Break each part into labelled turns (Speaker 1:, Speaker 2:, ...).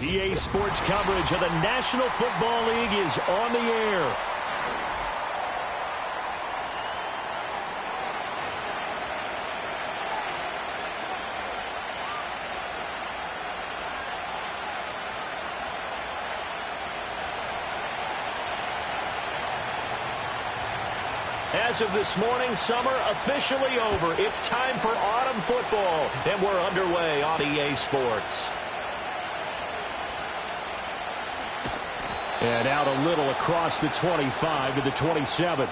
Speaker 1: EA Sports coverage of the National Football League is on the air. As of this morning, summer officially over. It's time for autumn football, and we're underway on EA Sports. And out a little across the 25 to the 27.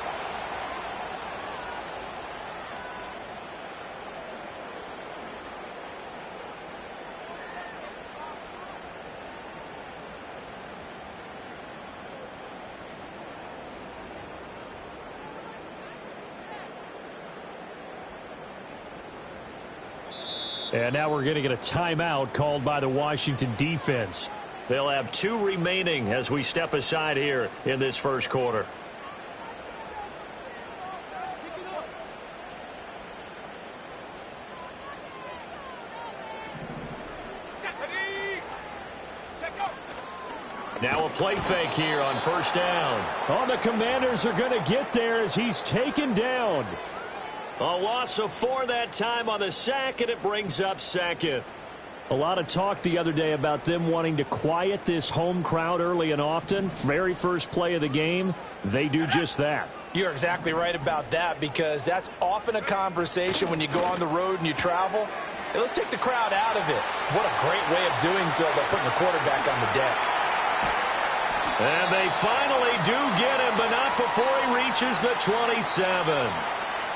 Speaker 1: And now we're going to get a timeout called by the Washington defense. They'll have 2 remaining as we step aside here in this first quarter. Now a play fake here on first down. Oh, the Commanders are going to get there as he's taken down. A loss of 4 that time on the sack, and it brings up second. A lot of talk the other day about them wanting to quiet this home crowd early and often. Very first play of the game, they do just that.
Speaker 2: You're exactly right about that, because that's often a conversation when you go on the road and you travel. Hey, let's take the crowd out of it. What a great way of doing so by putting the quarterback on the deck.
Speaker 1: And they finally do get him, but not before he reaches the 27.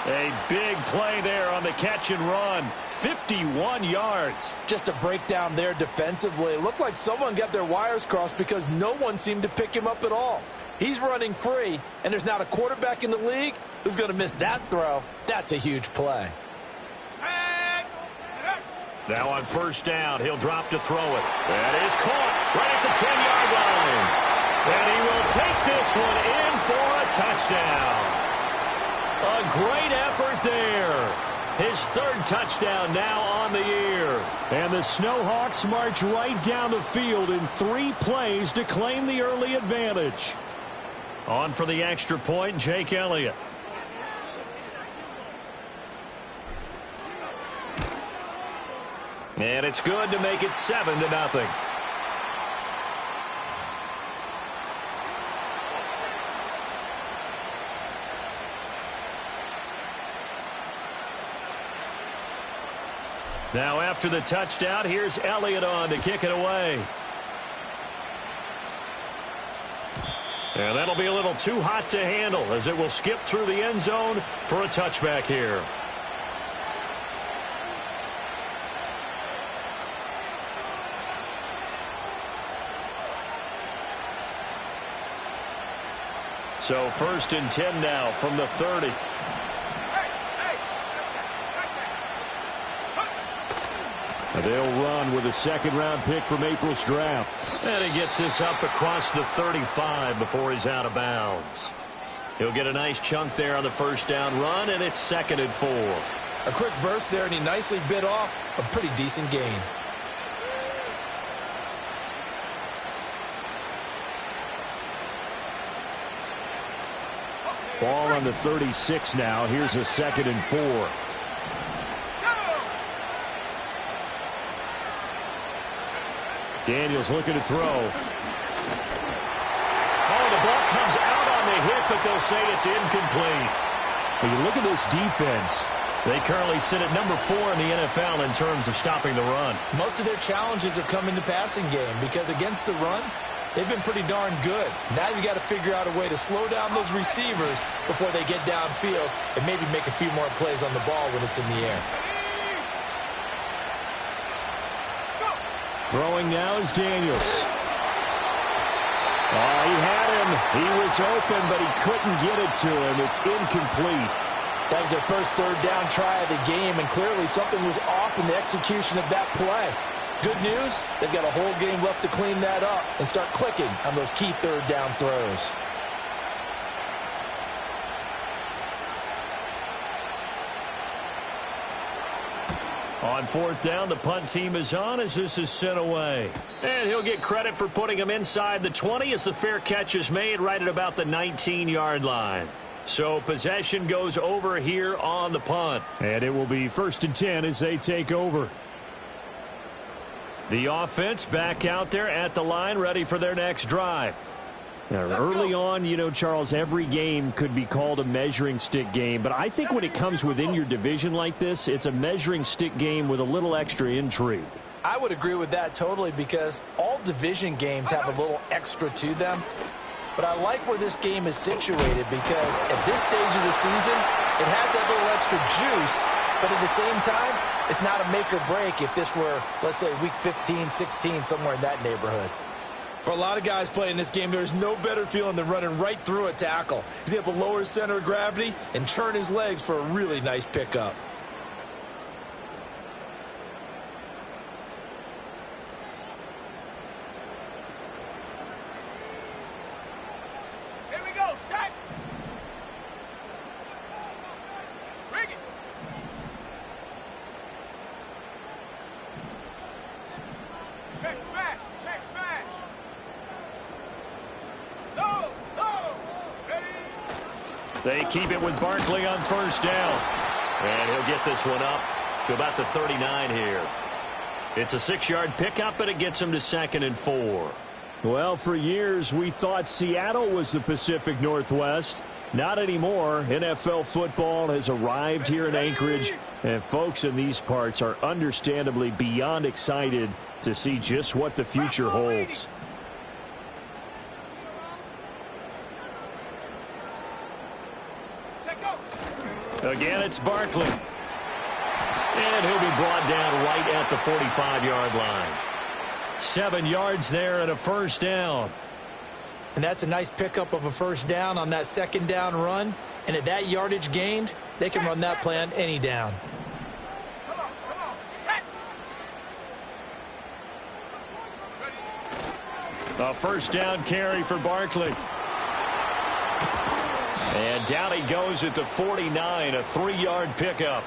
Speaker 1: A big play there on the catch and run. 51 yards.
Speaker 2: Just a breakdown there defensively. It looked like someone got their wires crossed because no one seemed to pick him up at all. He's running free, and there's not a quarterback in the league who's going to miss that throw. That's a huge play.
Speaker 1: Now on first down, he'll drop to throw it. That is caught right at the 10-yard line. And he will take this one in for a touchdown. A great effort there. His 3rd touchdown now on the year. And the Snowhawks march right down the field in 3 plays to claim the early advantage. On for the extra point, Jake Elliott. And it's good to make it 7-0. Now after the touchdown, here's Elliott on to kick it away. And that'll be a little too hot to handle as it will skip through the end zone for a touchback here. So 1st and 10 now from the 30. They'll run with a 2nd-round pick from April's draft. And he gets this up across the 35 before he's out of bounds. He'll get a nice chunk there on the first down run, and it's 2nd and 4.
Speaker 2: A quick burst there, and he nicely bit off a pretty decent gain.
Speaker 1: Ball on the 36 now. Here's a 2nd and 4. Daniels looking to throw. Oh, the ball comes out on the hit, but they'll say it's incomplete. When you look at this defense, they currently sit at number 4 in the NFL in terms of stopping the run.
Speaker 2: Most of their challenges have come in the passing game because against the run, they've been pretty darn good. Now you got to figure out a way to slow down those receivers before they get downfield and maybe make a few more plays on the ball when it's in the air.
Speaker 1: Throwing now is Daniels. Oh, he had him. He was open, but he couldn't get it to him. It's incomplete.
Speaker 2: That was their first 3rd down try of the game, and clearly something was off in the execution of that play. Good news, they've got a whole game left to clean that up and start clicking on those key 3rd down throws.
Speaker 1: On fourth down, the punt team is on as this is sent away. And he'll get credit for putting him inside the 20 as the fair catch is made right at about the 19-yard line. So possession goes over here on the punt. And it will be 1st and 10 as they take over. The offense back out there at the line, ready for their next drive. Now, early on, you know, Charles, every game could be called a measuring stick game. But I think when it comes within your division like this, it's a measuring stick game with a little extra intrigue.
Speaker 2: I would agree with that totally because all division games have a little extra to them. But I like where this game is situated because at this stage of the season, it has that little extra juice. But at the same time, it's not a make or break if this were, let's say, week 15, 16, somewhere in that neighborhood. For a lot of guys playing this game, there's no better feeling than running right through a tackle. He's able to lower his center of gravity and churn his legs for a really nice pickup.
Speaker 3: Here we go, set. Bring it. Check smash, check smash.
Speaker 1: They keep it with Barkley on first down. And he'll get this one up to about the 39 here. It's a 6-yard pickup, and it gets him to 2nd and 4. Well, for years, we thought Seattle was the Pacific Northwest. Not anymore. NFL football has arrived here in Anchorage, and folks in these parts are understandably beyond excited to see just what the future holds. Again, it's Barkley. And he'll be brought down right at the 45-yard line. 7 yards there and a first down.
Speaker 2: And that's a nice pickup of a first down on that 2nd down run. And at that yardage gained, they can run that play on any down.
Speaker 3: Come on, set.
Speaker 1: A first down carry for Barkley. And down he goes at the 49, a 3-yard pickup.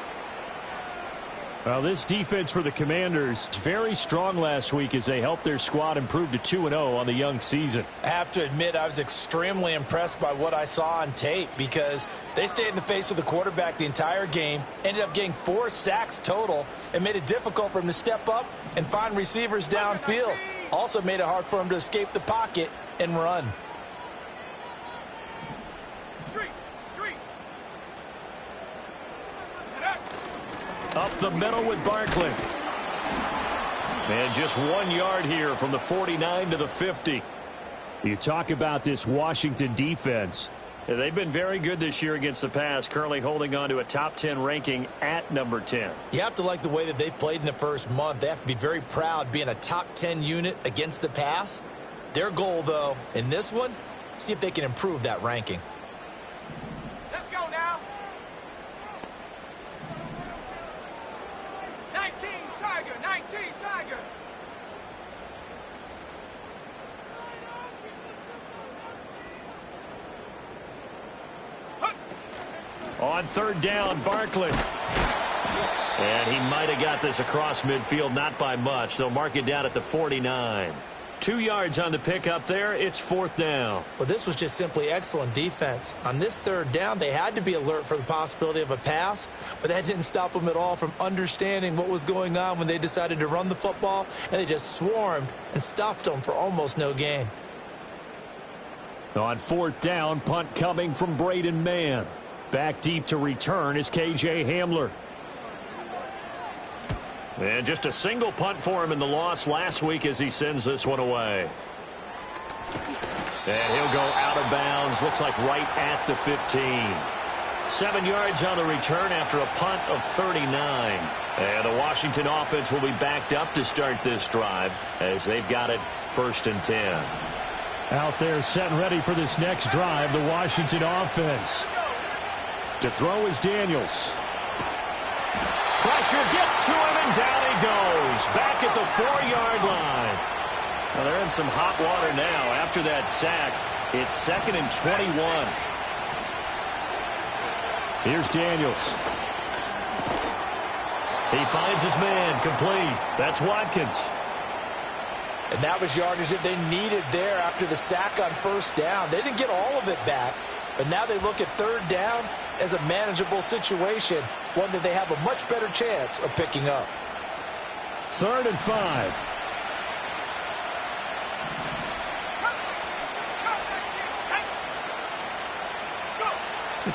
Speaker 1: Well, this defense for the Commanders is very strong last week as they helped their squad improve to 2-0 on the young season.
Speaker 2: I have to admit, I was extremely impressed by what I saw on tape because they stayed in the face of the quarterback the entire game, ended up getting 4 sacks total, and made it difficult for him to step up and find receivers downfield. Also made it hard for him to escape the pocket and run.
Speaker 1: Up the middle with Barkley. And just 1 yard here from the 49 to the 50. You talk about this Washington defense. Yeah, they've been very good this year against the pass, currently holding on to a top 10 ranking at number 10.
Speaker 2: You have to like the way that they've played in the first month. They have to be very proud being a top 10 unit against the pass. Their goal, though, in this one, see if they can improve that ranking.
Speaker 3: Let's go now. 19 Tiger, 19 Tiger.
Speaker 1: On 3rd down, Barkley. And he might have got this across midfield, not by much. They'll mark it down at the 49. 2 yards on the pickup there. It's 4th down.
Speaker 2: Well, this was just simply excellent defense. On this 3rd down, they had to be alert for the possibility of a pass, but that didn't stop them at all from understanding what was going on when they decided to run the football, and they just swarmed and stuffed them for almost no gain.
Speaker 1: On 4th down, punt coming from Braden Mann. Back deep to return is K.J. Hamler. And just a single punt for him in the loss last week as he sends this one away. And he'll go out of bounds, looks like right at the 15. 7 yards on the return after a punt of 39. And the Washington offense will be backed up to start this drive as they've got it 1st and 10. Out there set and ready for this next drive, the Washington offense. To throw is Daniels. Pressure gets to him, and down he goes. Back at the 4-yard line. Well, they're in some hot water now. After that sack, it's 2nd and 21. Here's Daniels. He finds his man, complete. That's Watkins.
Speaker 2: And that was yardage that they needed there after the sack on first down. They didn't get all of it back, but now they look at third down as a manageable situation, one that they have a much better chance of picking up.
Speaker 1: 3rd and 5.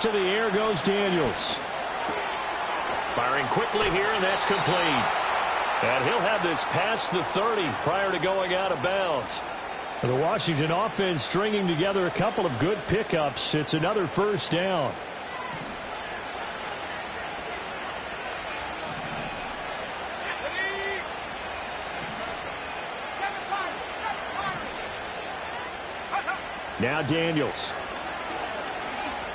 Speaker 1: To the air goes Daniels. Firing quickly here, and that's complete. And he'll have this past the 30 prior to going out of bounds. The Washington offense stringing together a couple of good pickups. It's another first down. Now Daniels.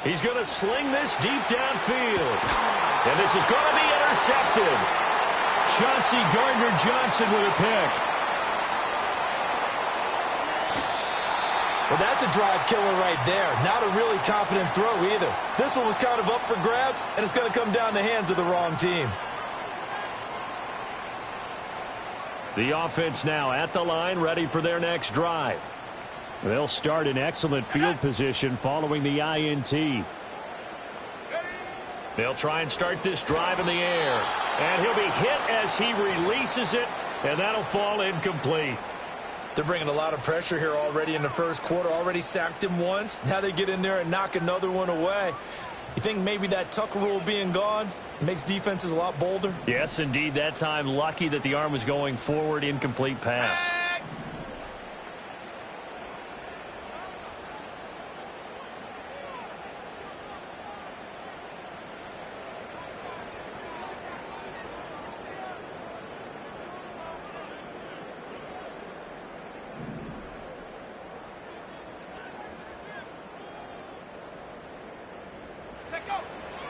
Speaker 1: He's going to sling this deep downfield. And this is going to be intercepted. Chauncey Gardner-Johnson with a pick.
Speaker 2: Well, that's a drive killer right there. Not a really confident throw either. This one was kind of up for grabs, and it's going to come down the hands of the wrong team.
Speaker 1: The offense now at the line, ready for their next drive. They'll start in excellent field position following the INT. They'll try and start this drive in the air. And he'll be hit as he releases it, and that'll fall incomplete.
Speaker 2: They're bringing a lot of pressure here already in the first quarter. Already sacked him once. Now they get in there and knock another one away. You think maybe that Tucker rule being gone makes defenses a lot bolder?
Speaker 1: Yes, indeed. That time, lucky that the arm was going forward, incomplete pass.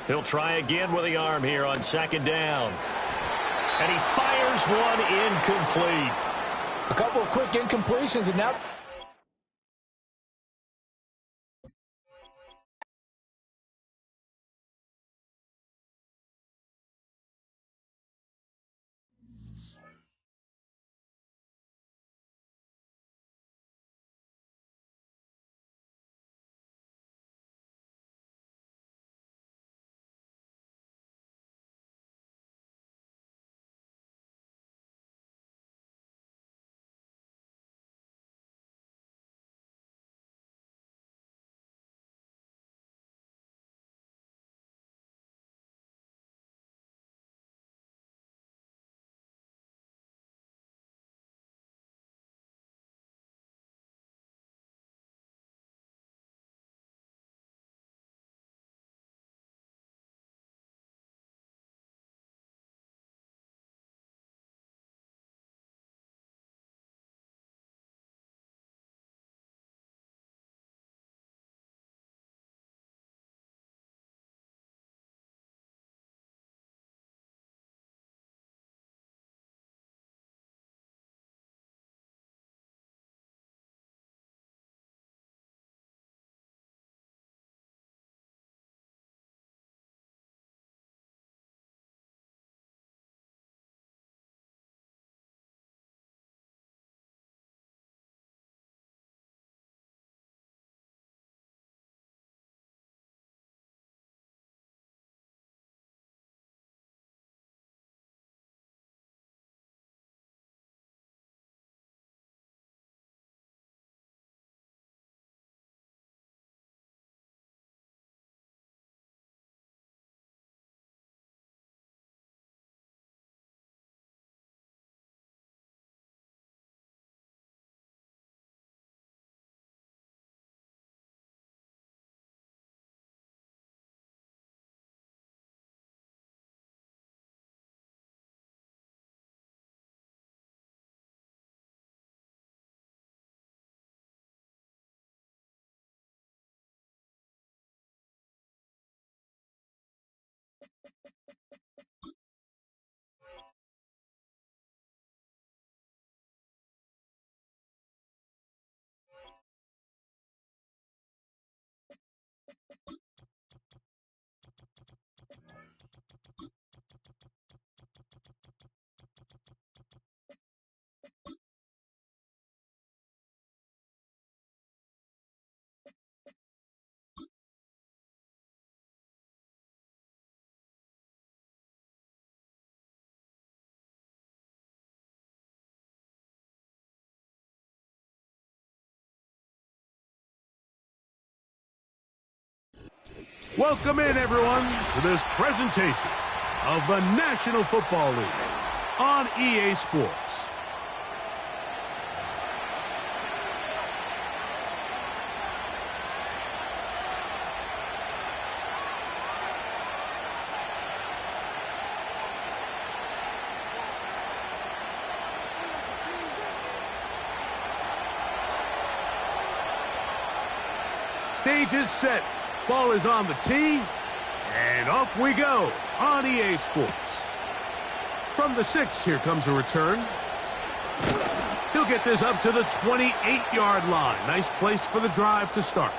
Speaker 1: He'll try again with the arm here on 2nd down. And he fires one incomplete.
Speaker 2: A couple of quick incompletions, and now
Speaker 4: Welcome in, everyone, to this presentation of the National Football League on EA Sports. Stage is set. Ball is on the tee. And off we go on EA Sports. From the 6, here comes a return. He'll get this up to the 28-yard line. Nice place for the drive to start.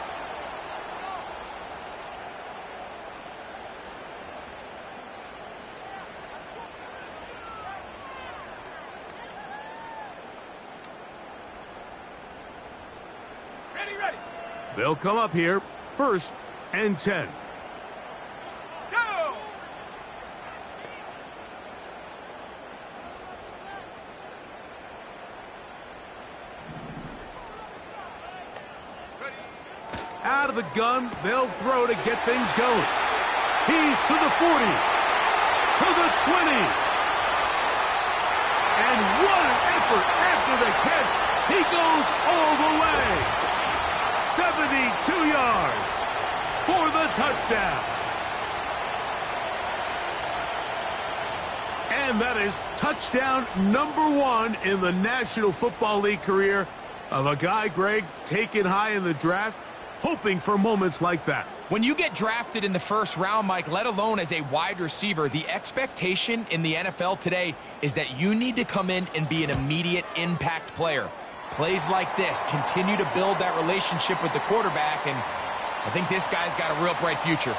Speaker 3: Ready.
Speaker 4: They'll come up here, 1st and 10.
Speaker 3: Go! Ready.
Speaker 4: Out of the gun, they'll throw to get things going. He's to the 40, to the 20. And what an effort after the catch. He goes all the way. 72 yards for the touchdown. And that is touchdown number 1 in the National Football League career of a guy, Greg, taken high in the draft, hoping for moments like that.
Speaker 5: When you get drafted in the 1st round, Mike, let alone as a wide receiver, the expectation in the NFL today is that you need to come in and be an immediate impact player. Plays like this continue to build that relationship with the quarterback, and I think this guy's got a real bright future.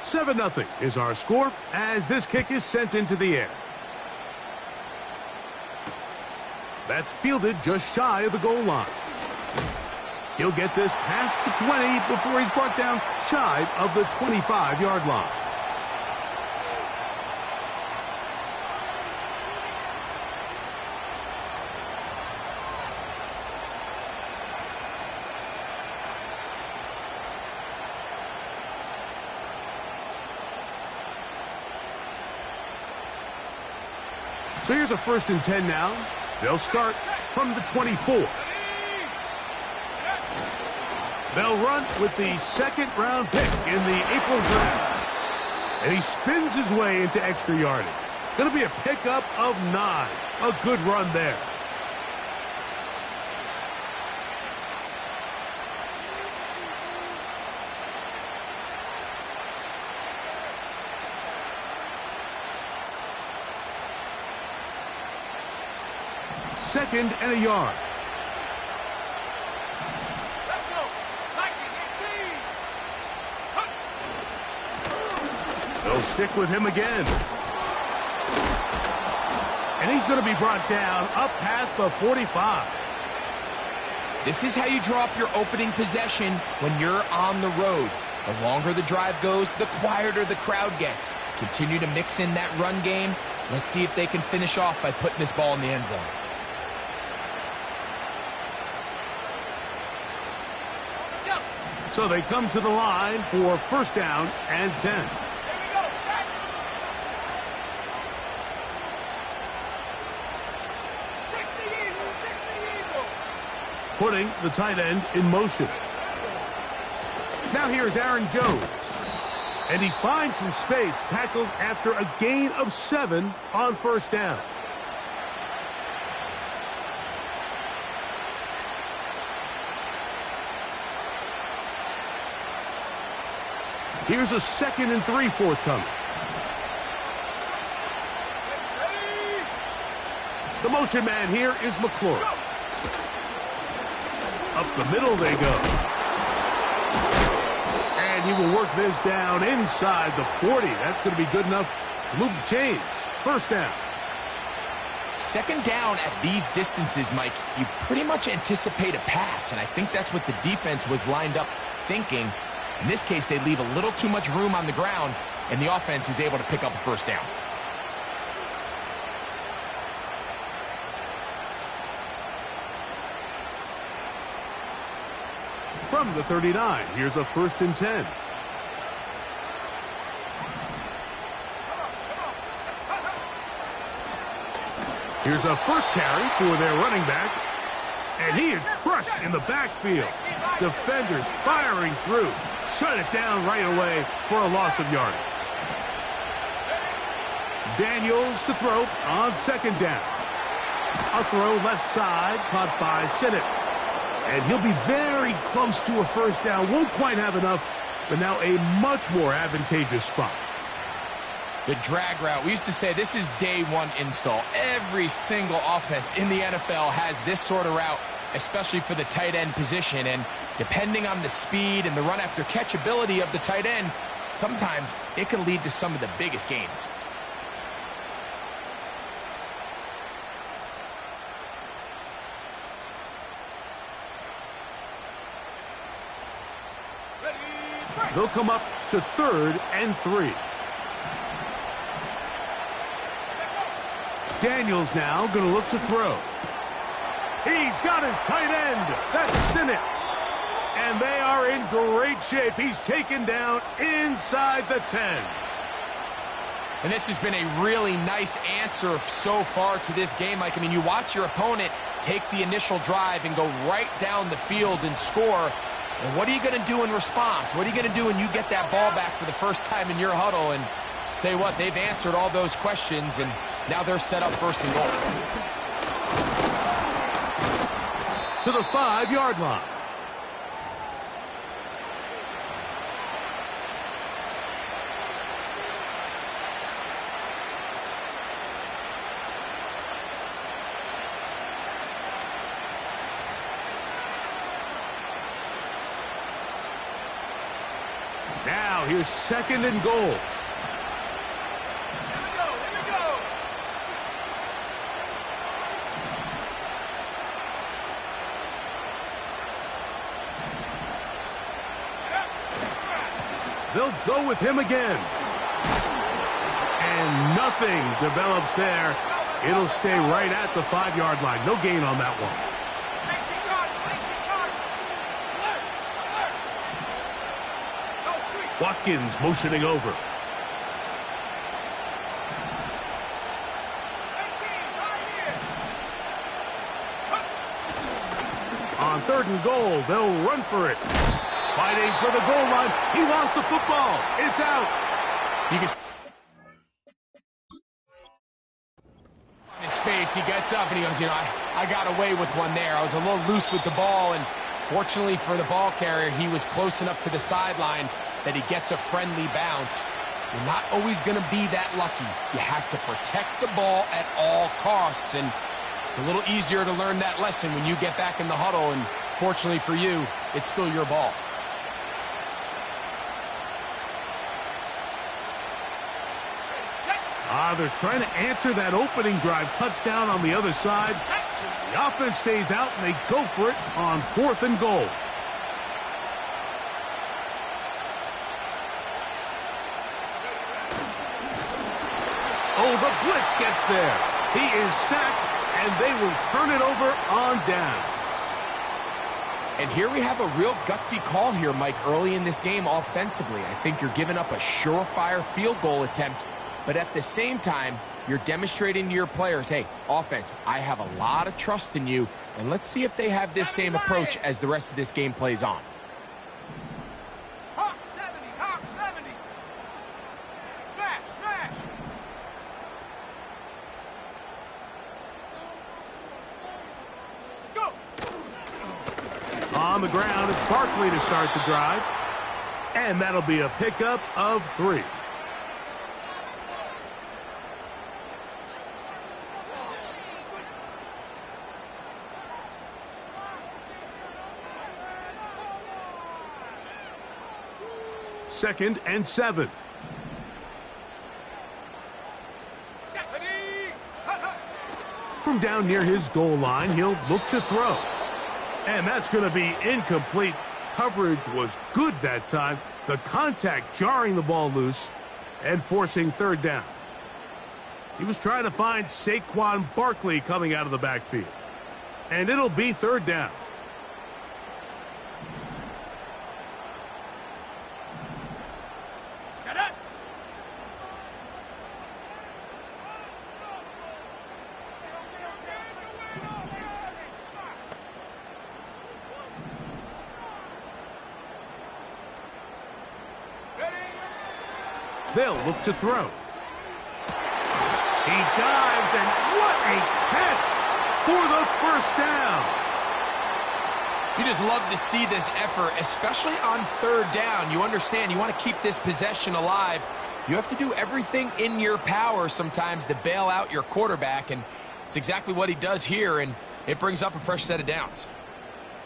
Speaker 4: Seven 0 is our score as this kick is sent into the air. That's fielded just shy of the goal line. He'll get this past the 20 before he's brought down shy of the 25-yard line. So here's a 1st and 10 now. They'll start from the 24. They'll run with the 2nd-round pick in the April draft. And he spins his way into extra yardage. Going to be a pickup of 9. A good run there. Second and a yard.
Speaker 3: Let's go. 19, 18.
Speaker 4: They'll stick with him again. And he's going to be brought down up past the 45.
Speaker 5: This is how you draw up your opening possession when you're on the road. The longer the drive goes, the quieter the crowd gets. Continue to mix in that run game. Let's see if they can finish off by putting this ball in the end zone.
Speaker 4: So they come to the line for 1st down and 10.
Speaker 3: Here we go. Set. 60 Eagles. 60 Eagles.
Speaker 4: Putting the tight end in motion. Now here's Aaron Jones. And he finds some space, tackled after a gain of 7 on 1st down. Here's a 2nd and 3 forthcoming. The motion man here is McClure. Up the middle they go. And he will work this down inside the 40. That's going to be good enough to move the chains. First down.
Speaker 5: Second down at these distances, Mike, you pretty much anticipate a pass, and I think that's what the defense was lined up thinking. In this case, they leave a little too much room on the ground, and the offense is able to pick up a first down.
Speaker 4: From the 39, here's a 1st and 10. Here's a first carry for their running back, and he is crushed in the backfield. Defenders firing through. Shut it down right away for a loss of yardage. Daniels to throw on 2nd down. A throw left side, caught by Sinnott. And he'll be very close to a first down. Won't quite have enough, but now a much more advantageous spot.
Speaker 5: The drag route. We used to say this is day one install. Every single offense in the NFL has this sort of route, especially for the tight end position. And depending on the speed and the run after catch ability of the tight end, sometimes it can lead to some of the biggest gains.
Speaker 4: They'll come up to 3rd and 3. Daniels now going to look to throw. He's got his tight end. That's Sinnott. And they are in great shape. He's taken down inside the 10.
Speaker 5: And this has been a really nice answer so far to this game, Mike. I mean, you watch your opponent take the initial drive and go right down the field and score. And what are you going to do in response? What are you going to do when you get that ball back for the first time in your huddle? And tell you what, they've answered all those questions, and now they're set up 1st and goal.
Speaker 4: To the 5-yard line. Now here's 2nd and goal.
Speaker 3: Here we go.
Speaker 4: They'll go with him again. And nothing develops there. It'll stay right at the 5-yard line. No gain on that one.
Speaker 3: 19 yard. Alert. Go street.
Speaker 4: Watkins motioning over.
Speaker 3: 18, right here.
Speaker 4: On 3rd and goal, they'll run for it. Fighting for the goal line. He lost the football. It's out.
Speaker 5: You can see his face. He gets up and he goes, I got away with one there. I was a little loose with the ball, and fortunately for the ball carrier, he was close enough to the sideline that he gets a friendly bounce. You're not always going to be that lucky. You have to protect the ball at all costs, and it's a little easier to learn that lesson when you get back in the huddle, and fortunately for you, it's still your ball.
Speaker 4: They're trying to answer that opening drive touchdown on the other side. The offense stays out, and they go for it on 4th and goal. Oh, the blitz gets there. He is sacked, and they will turn it over on downs.
Speaker 5: And here we have a real gutsy call here, Mike, early in this game offensively. I think you're giving up a surefire field goal attempt, but at the same time, you're demonstrating to your players, hey, offense, I have a lot of trust in you, and let's see if they have this same approach as the rest of this game plays on.
Speaker 3: Hawk 70. Smash. Go.
Speaker 4: On the ground, it's Barkley to start the drive. And that'll be a pickup of 3. 2nd and 7. From down near his goal line, he'll look to throw. And that's going to be incomplete. Coverage was good that time. The contact jarring the ball loose and forcing 3rd down. He was trying to find Saquon Barkley coming out of the backfield. And it'll be 3rd down.
Speaker 3: Shut up.
Speaker 4: They'll look to throw. He dives, and what a catch for the 1st down.
Speaker 5: You just love to see this effort, especially on 3rd down. You understand, you want to keep this possession alive. You have to do everything in your power sometimes to bail out your quarterback, and it's exactly what he does here, and it brings up a fresh set of downs.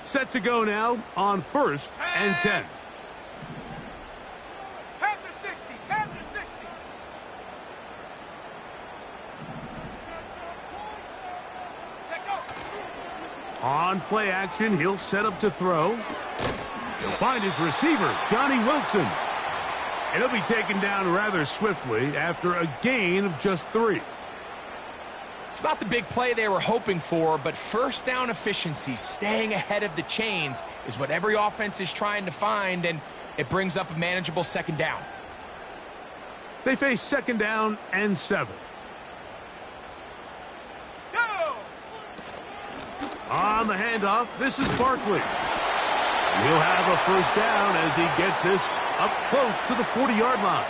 Speaker 4: Set to go now on 1st and 10. On play action, he'll set up to throw. He'll find his receiver, Johnny Wilson. And he'll be taken down rather swiftly after a gain of just 3.
Speaker 5: It's not the big play they were hoping for, but 1st down efficiency, staying ahead of the chains, is what every offense is trying to find, and it brings up a manageable 2nd down.
Speaker 4: They face 2nd down and 7. On the handoff, this is Barkley. He'll have a 1st down as he gets this up close to the 40-yard line.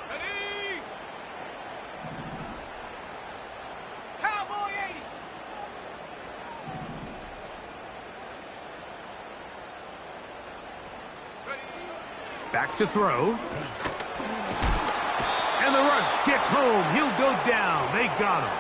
Speaker 3: Ready? Cowboy 80.
Speaker 4: Back to throw. And the rush gets home. He'll go down. They got him.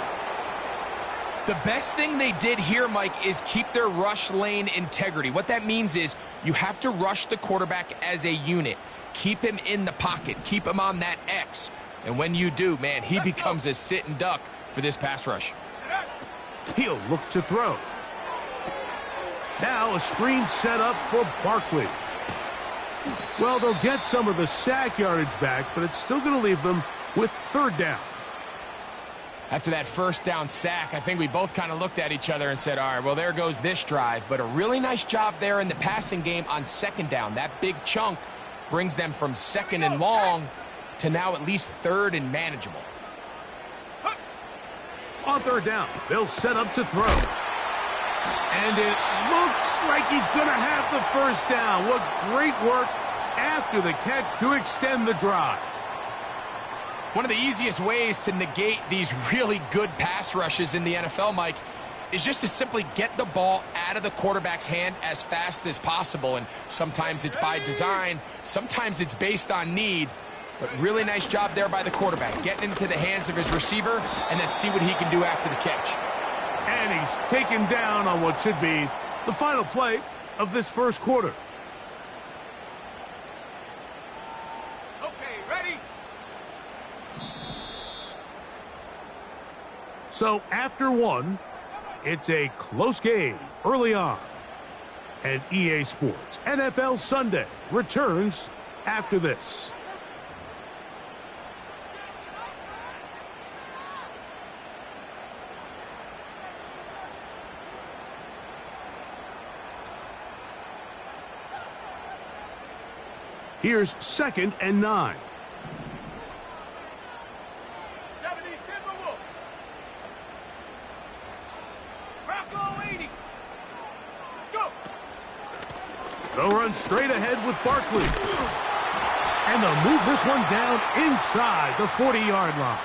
Speaker 5: The best thing they did here, Mike, is keep their rush lane integrity. What that means is you have to rush the quarterback as a unit. Keep him in the pocket. Keep him on that X. And when you do, man, he becomes a sitting duck for this pass rush.
Speaker 4: He'll look to throw. Now a screen set up for Barkley. Well, they'll get some of the sack yardage back, but it's still going to leave them with 3rd down.
Speaker 5: After that 1st down sack, I think we both kind of looked at each other and said, all right, well, there goes this drive. But a really nice job there in the passing game on 2nd down. That big chunk brings them from 2nd and long to now at least 3rd and manageable.
Speaker 4: On 3rd down, they'll set up to throw. And it looks like he's going to have the 1st down. What great work after the catch to extend the drive.
Speaker 5: One of the easiest ways to negate these really good pass rushes in the NFL, Mike, is just to simply get the ball out of the quarterback's hand as fast as possible. And sometimes it's by design, sometimes it's based on need. But really nice job there by the quarterback, getting into the hands of his receiver and then see what he can do after the catch.
Speaker 4: And he's taken down on what should be the final play of this 1st quarter.
Speaker 3: Okay, ready?
Speaker 4: So after 1, it's a close game early on. And EA Sports NFL Sunday returns after this. Here's 2nd and 9.
Speaker 3: 70 Timberwolves. Bronco 80. Go.
Speaker 4: They'll run straight ahead with Barkley. And they'll move this one down inside the 40-yard line.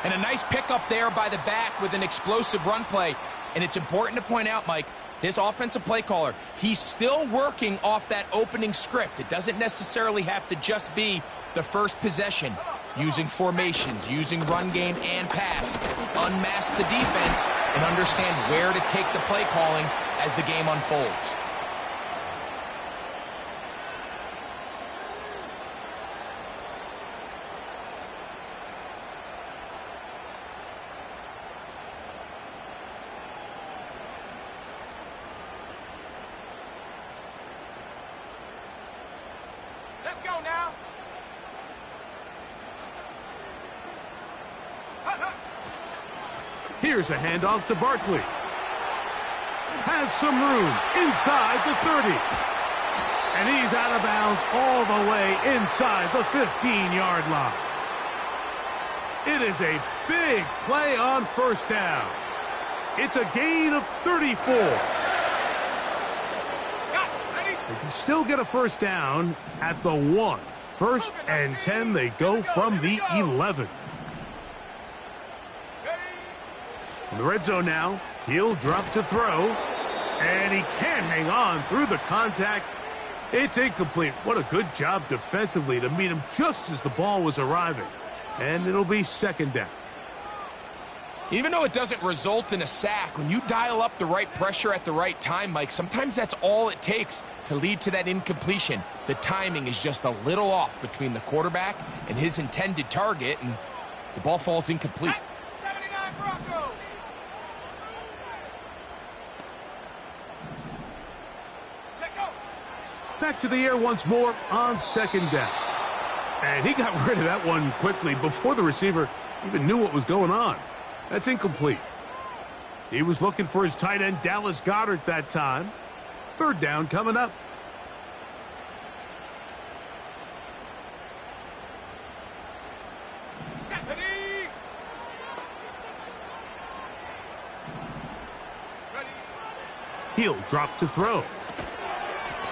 Speaker 5: And a nice pickup there by the back with an explosive run play. And it's important to point out, Mike, this offensive play caller, he's still working off that opening script. It doesn't necessarily have to just be the first possession. using formations, using run game and pass. Unmask the defense and understand where to take the play calling as the game unfolds.
Speaker 3: Let's go now.
Speaker 4: Here's a handoff to Barkley. Has some room inside the 30. And he's out of bounds all the way inside the 15-yard line. It is a big play on first down. It's a gain of 34. They can still get a first down at the 1. First and 10, they go from the 11. In the red zone now, he'll drop to throw, and he can't hang on through the contact. It's incomplete. What a good job defensively to meet him just as the ball was arriving. And it'll be second down.
Speaker 5: Even though it doesn't result in a sack, when you dial up the right pressure at the right time, Mike, sometimes that's all it takes to lead to that incompletion. The timing is just a little off between the quarterback and his intended target, and the ball falls incomplete.
Speaker 3: 79 Broncos. Check go.
Speaker 4: Back to the air once more on second down. And he got rid of that one quickly before the receiver even knew what was going on. That's incomplete. He was looking for his tight end, Dallas Goedert, that time. Third down coming up.
Speaker 3: Ready. Ready.
Speaker 4: He'll drop to throw.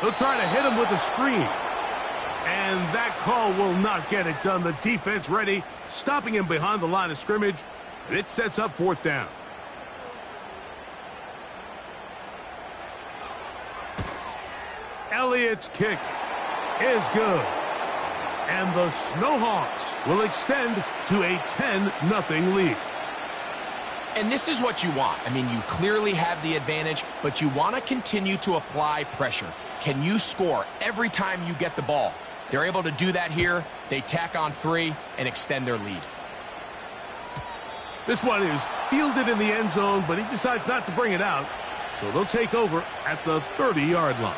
Speaker 4: He'll try to hit him with a screen. And that call will not get it done. The defense ready, stopping him behind the line of scrimmage. And it sets up fourth down. Elliott's kick is good. And the Snowhawks will extend to a 10-0 lead.
Speaker 5: And this is what you want. I mean, you clearly have the advantage, but you want to continue to apply pressure. Can you score every time you get the ball? They're able to do that here. They tack on 3 and extend their lead.
Speaker 4: This one is fielded in the end zone, but he decides not to bring it out. So they'll take over at the 30-yard line.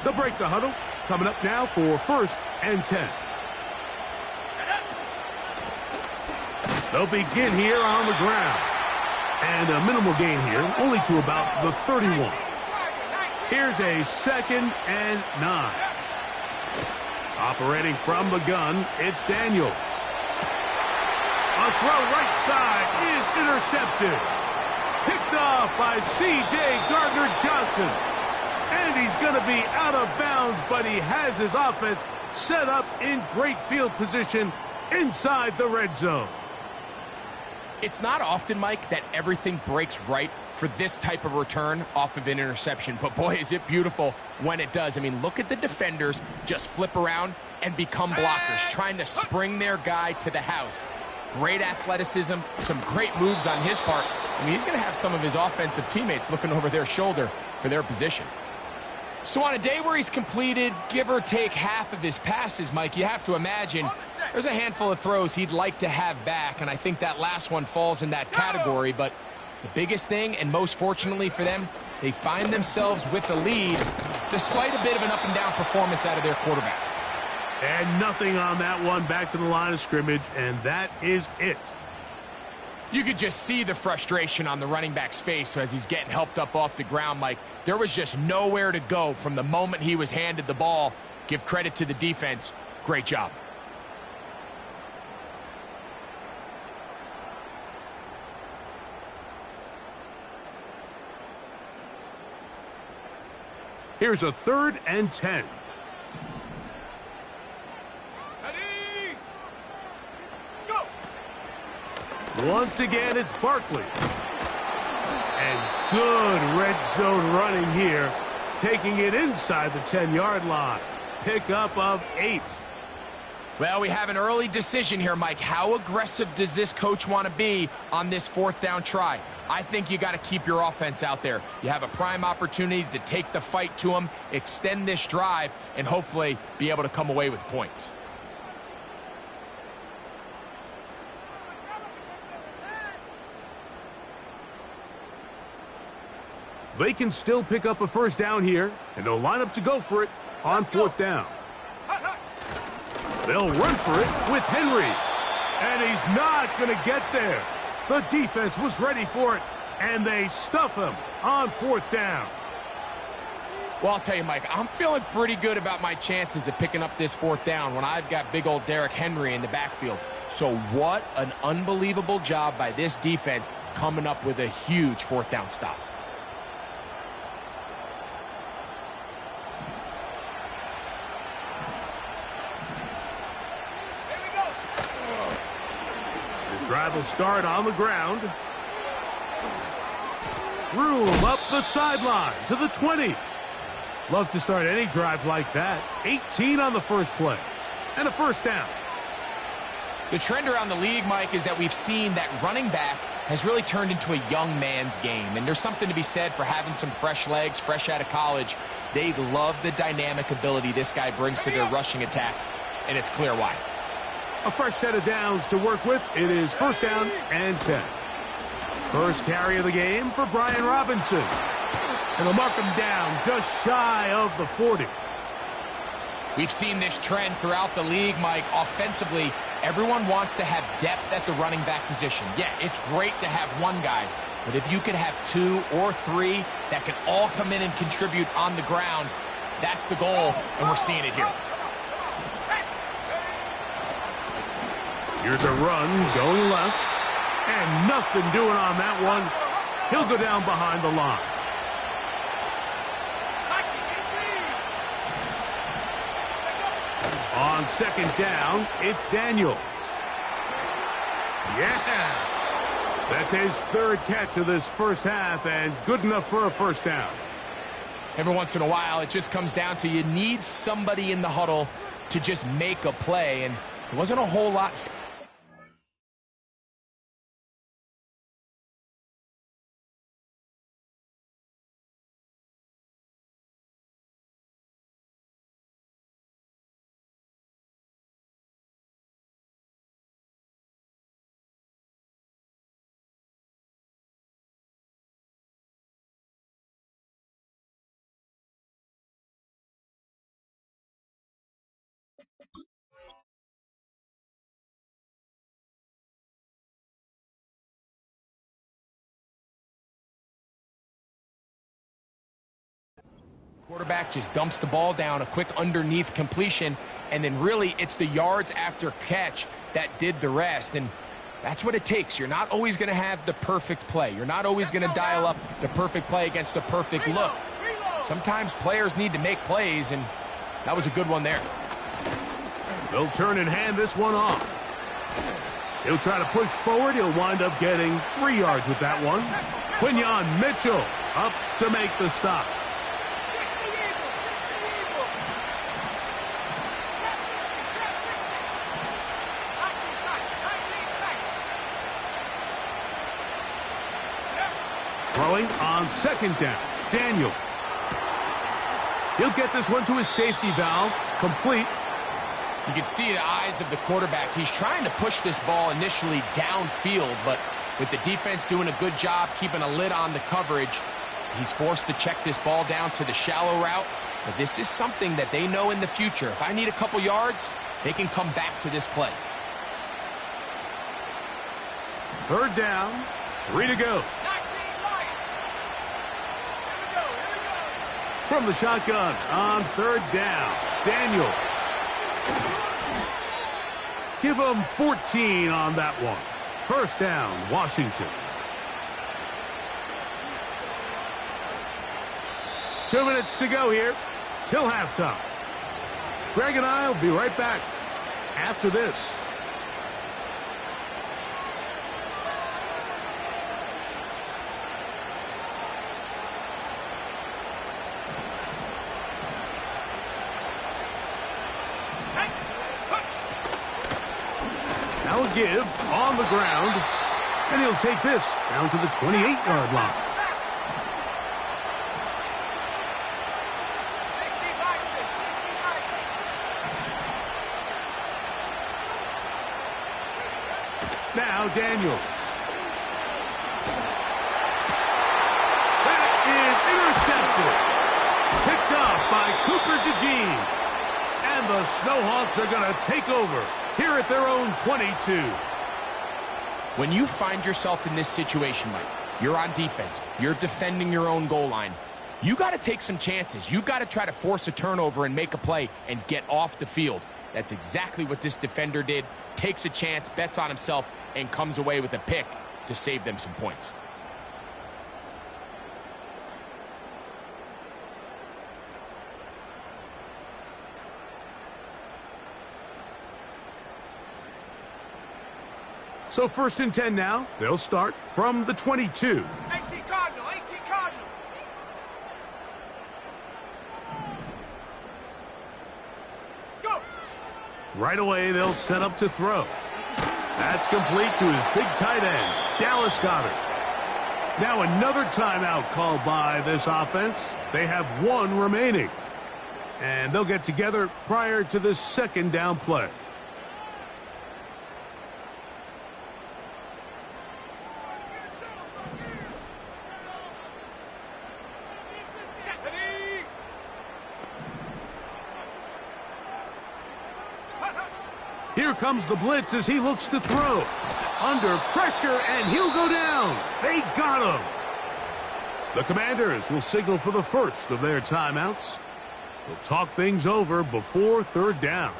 Speaker 4: They'll break the huddle. Coming up now for first and 10. They'll begin here on the ground. And a minimal gain here, only to about the 31. Here's a second and 9. Operating from the gun, it's Daniels. A throw right side is intercepted. Picked off by C.J. Gardner-Johnson. And he's going to be out of bounds, but he has his offense set up in great field position inside the red zone.
Speaker 5: It's not often, Mike, that everything breaks right for this type of return off of an interception. But, boy, is it beautiful when it does. I mean, look at the defenders just flip around and become blockers, trying to spring their guy to the house. Great athleticism, some great moves on his part. I mean, he's going to have some of his offensive teammates looking over their shoulder for their position. So on a day where he's completed, give or take half of his passes, Mike, you have to imagine there's a handful of throws he'd like to have back, and I think that last one falls in that category. But the biggest thing, and most fortunately for them, they find themselves with a lead despite a bit of an up-and-down performance out of their quarterback.
Speaker 4: And nothing on that one, back to the line of scrimmage, and that is it.
Speaker 5: You could just see the frustration on the running back's face as he's getting helped up off the ground, Mike. There was just nowhere to go from the moment he was handed the ball. Give credit to the defense. Great job.
Speaker 4: Here's a 3rd and 10.
Speaker 3: Ready.
Speaker 4: Once again, it's Barkley. And good red zone running here, taking it inside the 10-yard line. Pickup of 8.
Speaker 5: Well, we have an early decision here, Mike. How aggressive does this coach want to be on this 4th down try? I think you got to keep your offense out there. You have a prime opportunity to take the fight to them, extend this drive, and hopefully be able to come away with points.
Speaker 4: They can still pick up a first down here, and they'll line up to go for it on 4th down. They'll run for it with Henry. And he's not going to get there. The defense was ready for it, and they stuff him on 4th down.
Speaker 5: Well, I'll tell you, Mike, I'm feeling pretty good about my chances of picking up this 4th down when I've got big old Derrick Henry in the backfield. So what an unbelievable job by this defense coming up with a huge 4th down stop.
Speaker 4: Drive will start on the ground. Room up the sideline to the 20. Love to start any drive like that. 18 on the first play. And a first down.
Speaker 5: The trend around the league, Mike, is that we've seen that running back has really turned into a young man's game. And there's something to be said for having some fresh legs, fresh out of college. They love the dynamic ability this guy brings to their rushing attack. And it's clear why.
Speaker 4: A fresh set of downs to work with. It is 1st down and 10. First carry of the game for Brian Robinson. And they'll mark him down just shy of the 40.
Speaker 5: We've seen this trend throughout the league, Mike. Offensively, everyone wants to have depth at the running back position. Yeah, it's great to have one guy. But if you could have 2 or 3 that can all come in and contribute on the ground, that's the goal, and we're seeing it here.
Speaker 4: Here's a run going left. And nothing doing on that one. He'll go down behind the line. On 2nd down, it's Daniels. Yeah! That's his 3rd catch of this first half, and good enough for a first down.
Speaker 5: Every once in a while, it just comes down to you need somebody in the huddle to just make a play, and there wasn't a whole lot. Quarterback just dumps the ball down, a quick underneath completion, and then really it's the yards after catch that did the rest. And that's what it takes. You're not always going to have the perfect play. You're not always going to dial up the perfect play against the perfect look. Sometimes players need to make plays, and that was a good one there.
Speaker 4: They'll turn and hand this one off. He'll try to push forward. He'll wind up getting 3 yards with that one. Quinyon Mitchell up to make the stop. Throwing on 2nd down, Daniels. He'll get this one to his safety valve, complete.
Speaker 5: You can see the eyes of the quarterback. He's trying to push this ball initially downfield, but with the defense doing a good job keeping a lid on the coverage, he's forced to check this ball down to the shallow route. But this is something that they know in the future. If I need a couple yards, they can come back to this play.
Speaker 4: 3rd down, 3 to go. From the shotgun on 3rd down, Daniels. Give him 14 on that one. 1st down, Washington. 2 minutes to go here till halftime. Greg and I will be right back after this. Now a give on the ground. And he'll take this down to the 28-yard line.
Speaker 3: 60 by 6.
Speaker 4: Now Daniels. That is intercepted. Picked off by Cooper DeJean. And the Snowhawks are going to take over here at their own 22.
Speaker 5: When you find yourself in this situation, Mike, you're on defense, you're defending your own goal line, you got to take some chances. You've got to try to force a turnover and make a play and get off the field. That's exactly what this defender did. Takes a chance, bets on himself, and comes away with a pick to save them some points.
Speaker 4: So 1st and 10 now. They'll start from the 22.
Speaker 3: 18 Cardinal, 18 Cardinal. Go.
Speaker 4: Right away, they'll set up to throw. That's complete to his big tight end, Dallas Goedert. Now another timeout called by this offense. They have one remaining. And they'll get together prior to this 2nd down play. Here comes the blitz as he looks to throw. Under pressure, and he'll go down. They got him. The Commanders will signal for the first of their timeouts. They'll talk things over before 3rd down.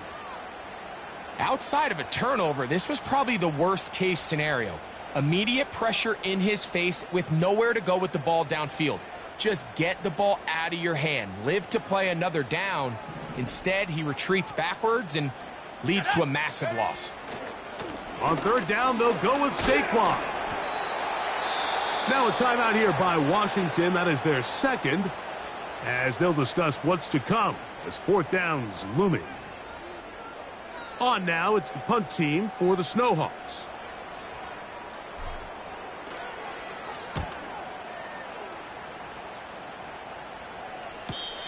Speaker 5: Outside of a turnover, this was probably the worst-case scenario. Immediate pressure in his face with nowhere to go with the ball downfield. Just get the ball out of your hand. Live to play another down. Instead, he retreats backwards and leads to a massive loss.
Speaker 4: On 3rd down, they'll go with Saquon. Now a timeout here by Washington. That is their 2nd, as they'll discuss what's to come as 4th down's looming. On now, it's the punt team for the Snowhawks.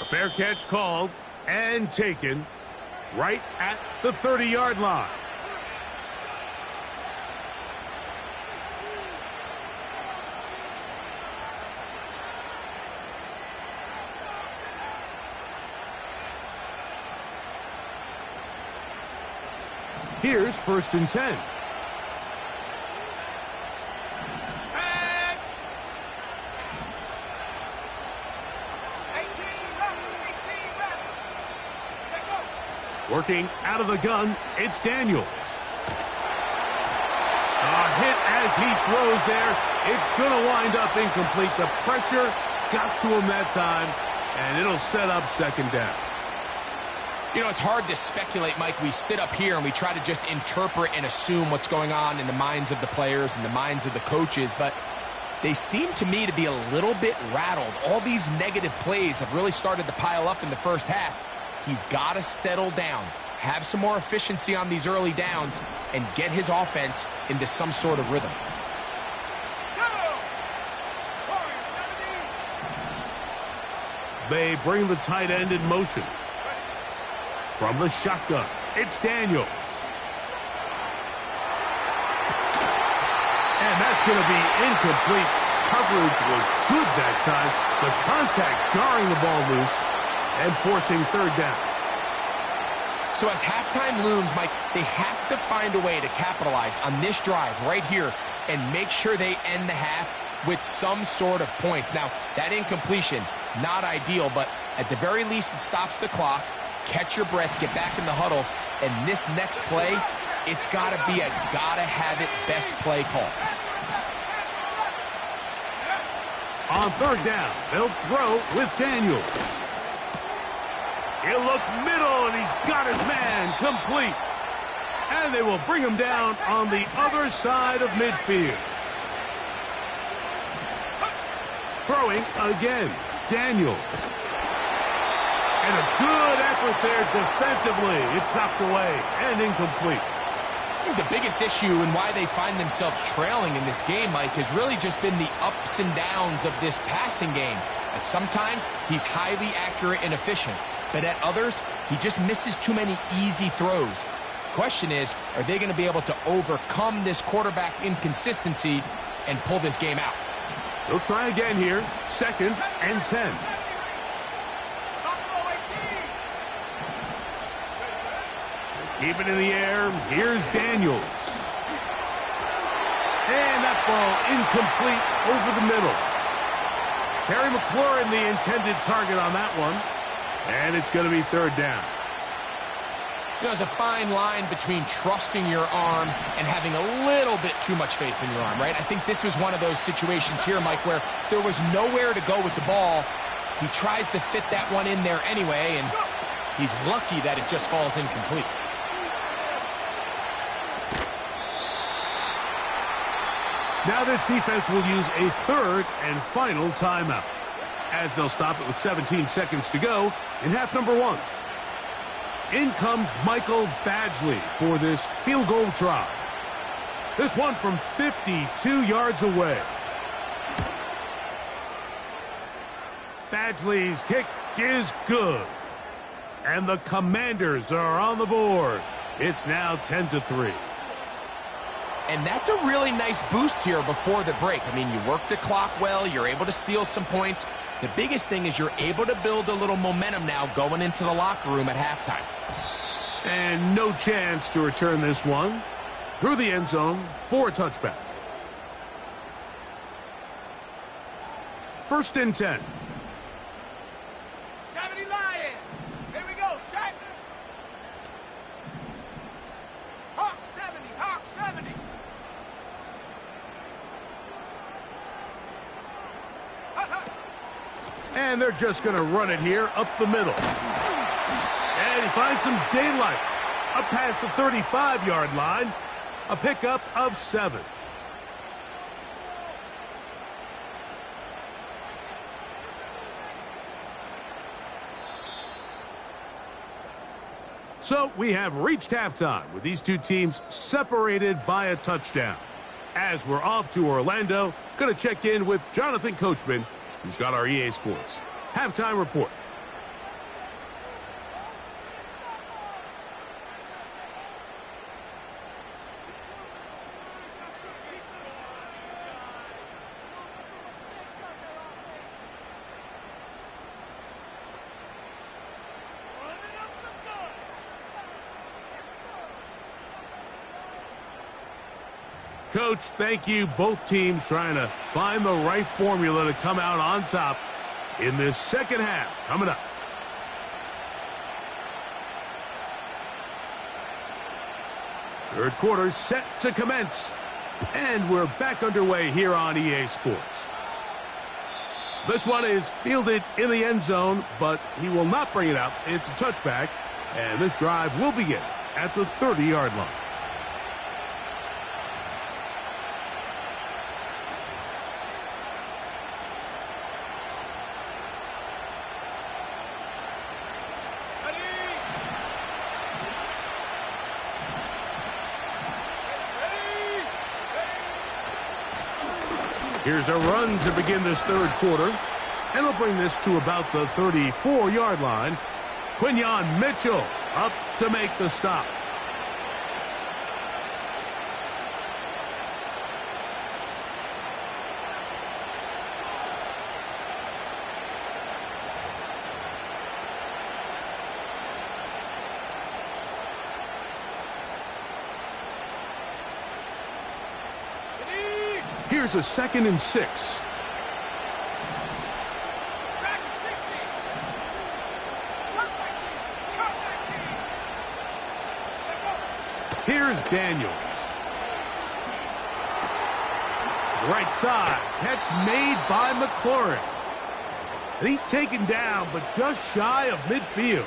Speaker 4: A fair catch called and taken right at the 30-yard line. Here's 1st and 10. Working out of the gun, it's Daniels. A hit as he throws there. It's going to wind up incomplete. The pressure got to him that time, and it'll set up 2nd down.
Speaker 5: You know, it's hard to speculate, Mike. We sit up here and we try to just interpret and assume what's going on in the minds of the players and the minds of the coaches, but they seem to me to be a little bit rattled. All these negative plays have really started to pile up in the first half. He's got to settle down, have some more efficiency on these early downs, and get his offense into some sort of rhythm.
Speaker 4: They bring the tight end in motion. From the shotgun, it's Daniels. And that's going to be incomplete. Coverage was good that time. The contact jarring the ball loose and forcing 3rd down.
Speaker 5: So as halftime looms, Mike, they have to find a way to capitalize on this drive right here and make sure they end the half with some sort of points. Now, that incompletion, not ideal, but at the very least it stops the clock. Catch your breath, get back in the huddle, and this next play, it's got to be a gotta-have-it best play call.
Speaker 4: On 3rd down, they'll throw with Daniels. He'll look middle, and he's got his man complete. And they will bring him down on the other side of midfield. Throwing again, Daniels. And a good effort there defensively. It's knocked away and incomplete.
Speaker 5: think the biggest issue and why they find themselves trailing in this game, Mike, has really just been the ups and downs of this passing game. At sometimes, he's highly accurate and efficient, but at others, he just misses too many easy throws. Question is, are they going to be able to overcome this quarterback inconsistency and pull this game out?
Speaker 4: They'll try again here. 2nd and 10. Keep it in the air. Here's Daniels. And that ball incomplete over the middle. Terry McLaurin, the intended target on that one. And it's going to be 3rd down.
Speaker 5: You know, there's a fine line between trusting your arm and having a little bit too much faith in your arm, right? I think this was one of those situations here, Mike, where there was nowhere to go with the ball. He tries to fit that one in there anyway, and he's lucky that it just falls incomplete.
Speaker 4: Now this defense will use a 3rd and final timeout, as they'll stop it with 17 seconds to go in half number 1. In comes Michael Badgley for this field goal try. This one from 52 yards away. Badgley's kick is good. And the Commanders are on the board. It's now 10-3.
Speaker 5: And that's a really nice boost here before the break. I mean, you work the clock well. You're able to steal some points. The biggest thing is you're able to build a little momentum now going into the locker room at halftime.
Speaker 4: And no chance to return this one through the end zone for a touchback. 1st and 10.
Speaker 3: 70 Lion. Here we go, set. Hawk 70, Hawk 70.
Speaker 4: And they're just going to run it here up the middle. And he finds some daylight up past the 35-yard line. A pickup of 7. So we have reached halftime with these two teams separated by a touchdown. As we're off to Orlando, going to check in with Jonathan Coachman, who's got our EA Sports halftime report. Coach, thank you. Both teams trying to find the right formula to come out on top in this second half. Coming up. Third quarter set to commence. And we're back underway here on EA Sports. This one is fielded in the end zone, but he will not bring it out. It's a touchback, and this drive will begin at the 30-yard line. Here's a run to begin this third quarter, and we'll bring this to about the 34-yard line. Quinyon Mitchell up to make the stop. Here's a 2nd and 6.
Speaker 3: Back at 60. Cut 19. Cut 19. Let go.
Speaker 4: Here's Daniels. Right side. Catch made by McLaurin. And he's taken down, but just shy of midfield.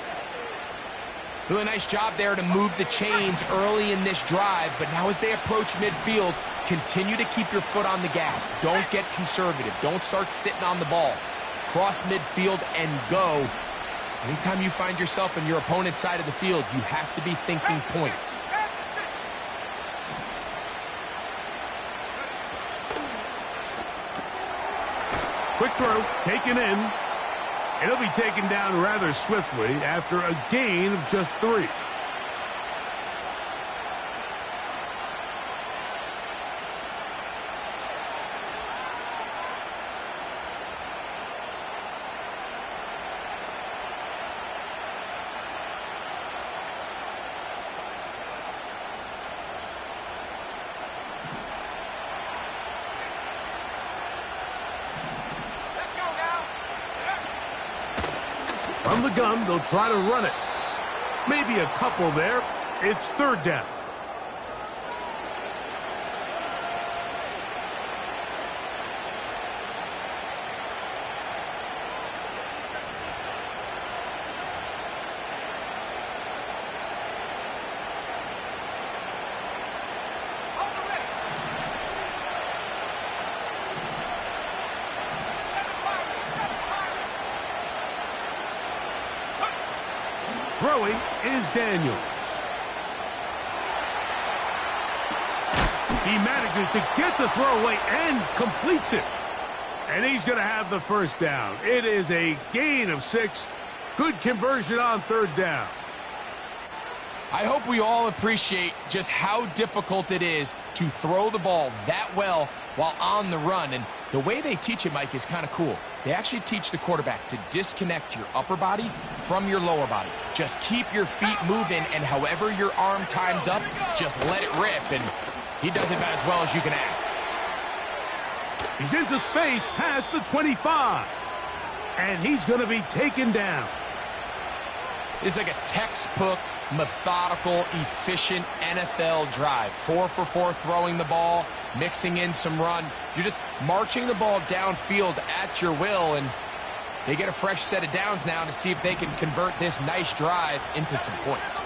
Speaker 5: Doing a nice job there to move the chains early in this drive, but now as they approach midfield, continue to keep your foot on the gas. Don't get conservative. Don't start sitting on the ball. Cross midfield and go. Anytime you find yourself on your opponent's side of the field, you have to be thinking points.
Speaker 4: throw, taken in. And he'll be taken down rather swiftly after a gain of just 3. From the gun, they'll try to run it. Maybe a couple there. It's 3rd down. Throwing is Daniels. He manages to get the throwaway and completes it. And he's going to have the 1st down. It is a gain of 6. Good conversion on 3rd down.
Speaker 5: I hope we all appreciate just how difficult it is to throw the ball that well while on the run. And the way they teach it, Mike, is kind of cool. They actually teach the quarterback to disconnect your upper body from your lower body. Just keep your feet moving, and however your arm times up, just let it rip. And he does it about as well as you can ask.
Speaker 4: He's into space past the 25. And he's going to be taken down.
Speaker 5: It's like a textbook, methodical, efficient NFL drive. 4 for 4 throwing the ball, mixing in some run. You're just marching the ball downfield at your will, and they get a fresh set of downs now to see if they can convert this nice drive into some points.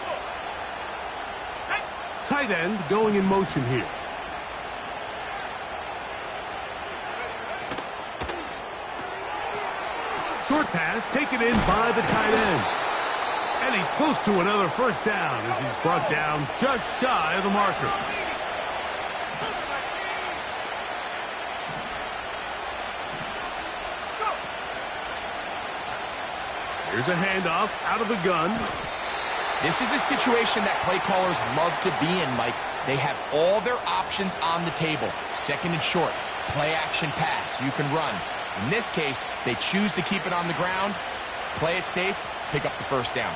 Speaker 4: Tight end going in motion here. Short pass taken in by the tight end. And he's close to another 1st down as he's brought down just shy of the marker. Here's a handoff out of the gun.
Speaker 5: This is a situation that play callers love to be in, Mike. They have all their options on the table. 2nd and short, play action pass, you can run. In this case, they choose to keep it on the ground, play it safe, pick up the 1st down.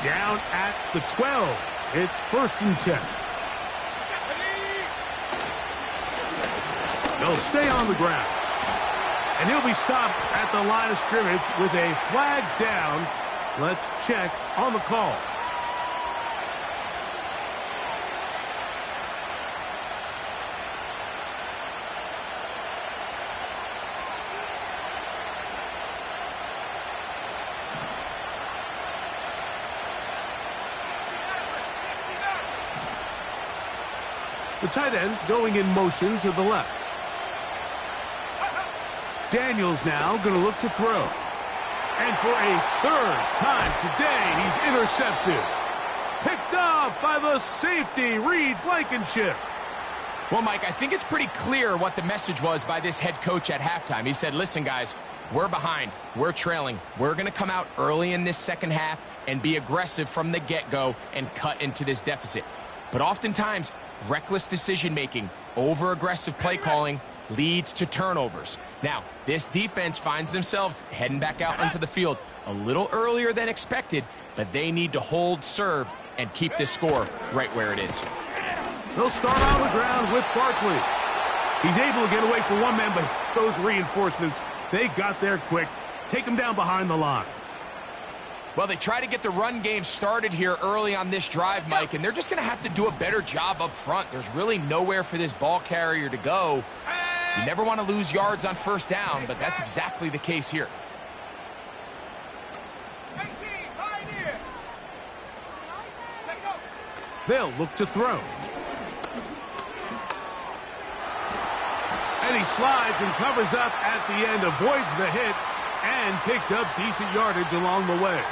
Speaker 4: Down at the 12. It's 1st and 10. They'll stay on the ground. And he'll be stopped at the line of scrimmage with a flag down. Let's check on the call. The tight end going in motion to the left. Daniels now going to look to throw. And for a 3rd time today, he's intercepted. Picked off by the safety, Reed Blankenship.
Speaker 5: Well, Mike, I think it's pretty clear what the message was by this head coach at halftime. He said, listen, guys, we're behind. We're trailing. We're going to come out early in this 2nd half and be aggressive from the get-go and cut into this deficit. But oftentimes, reckless decision-making, over-aggressive play calling leads to turnovers. Now, this defense finds themselves heading back out into the field a little earlier than expected, but they need to hold serve and keep this score right where it is.
Speaker 4: They'll start on the ground with Barkley. He's able to get away from one man, but those reinforcements, they got there quick. Take him down behind the line.
Speaker 5: Well, they try to get the run game started here early on this drive, Mike, and they're just going to have to do a better job up front. There's really nowhere for this ball carrier to go. You never want to lose yards on 1st down, but that's exactly the case here.
Speaker 3: 18, right here. Set go.
Speaker 4: They'll look to throw. And he slides and covers up at the end, avoids the hit, and picked up decent yardage along the way.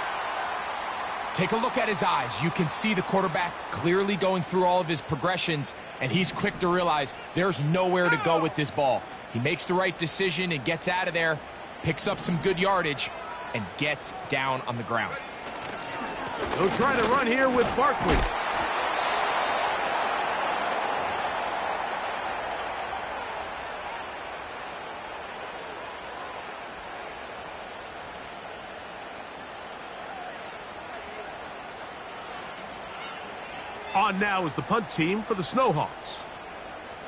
Speaker 5: Take a look at his eyes. You can see the quarterback clearly going through all of his progressions, and he's quick to realize there's nowhere to go with this ball. He makes the right decision and gets out of there, picks up some good yardage, and gets down on the ground.
Speaker 4: They'll try to run here with Barkley. On now is the punt team for the Snowhawks,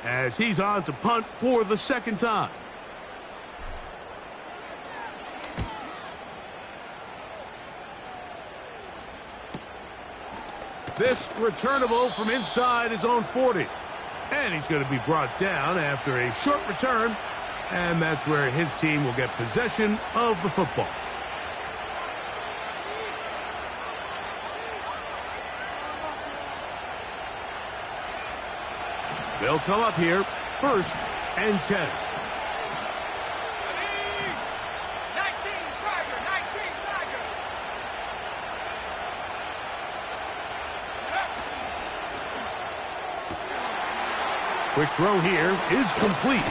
Speaker 4: as he's on to punt for the second time. This returnable from inside his own 40. And he's going to be brought down after a short return, and that's where his team will get possession of the football. They'll come up here, 1st and 10.
Speaker 3: 19, Tiger, 19, Tiger.
Speaker 4: Quick throw here is complete.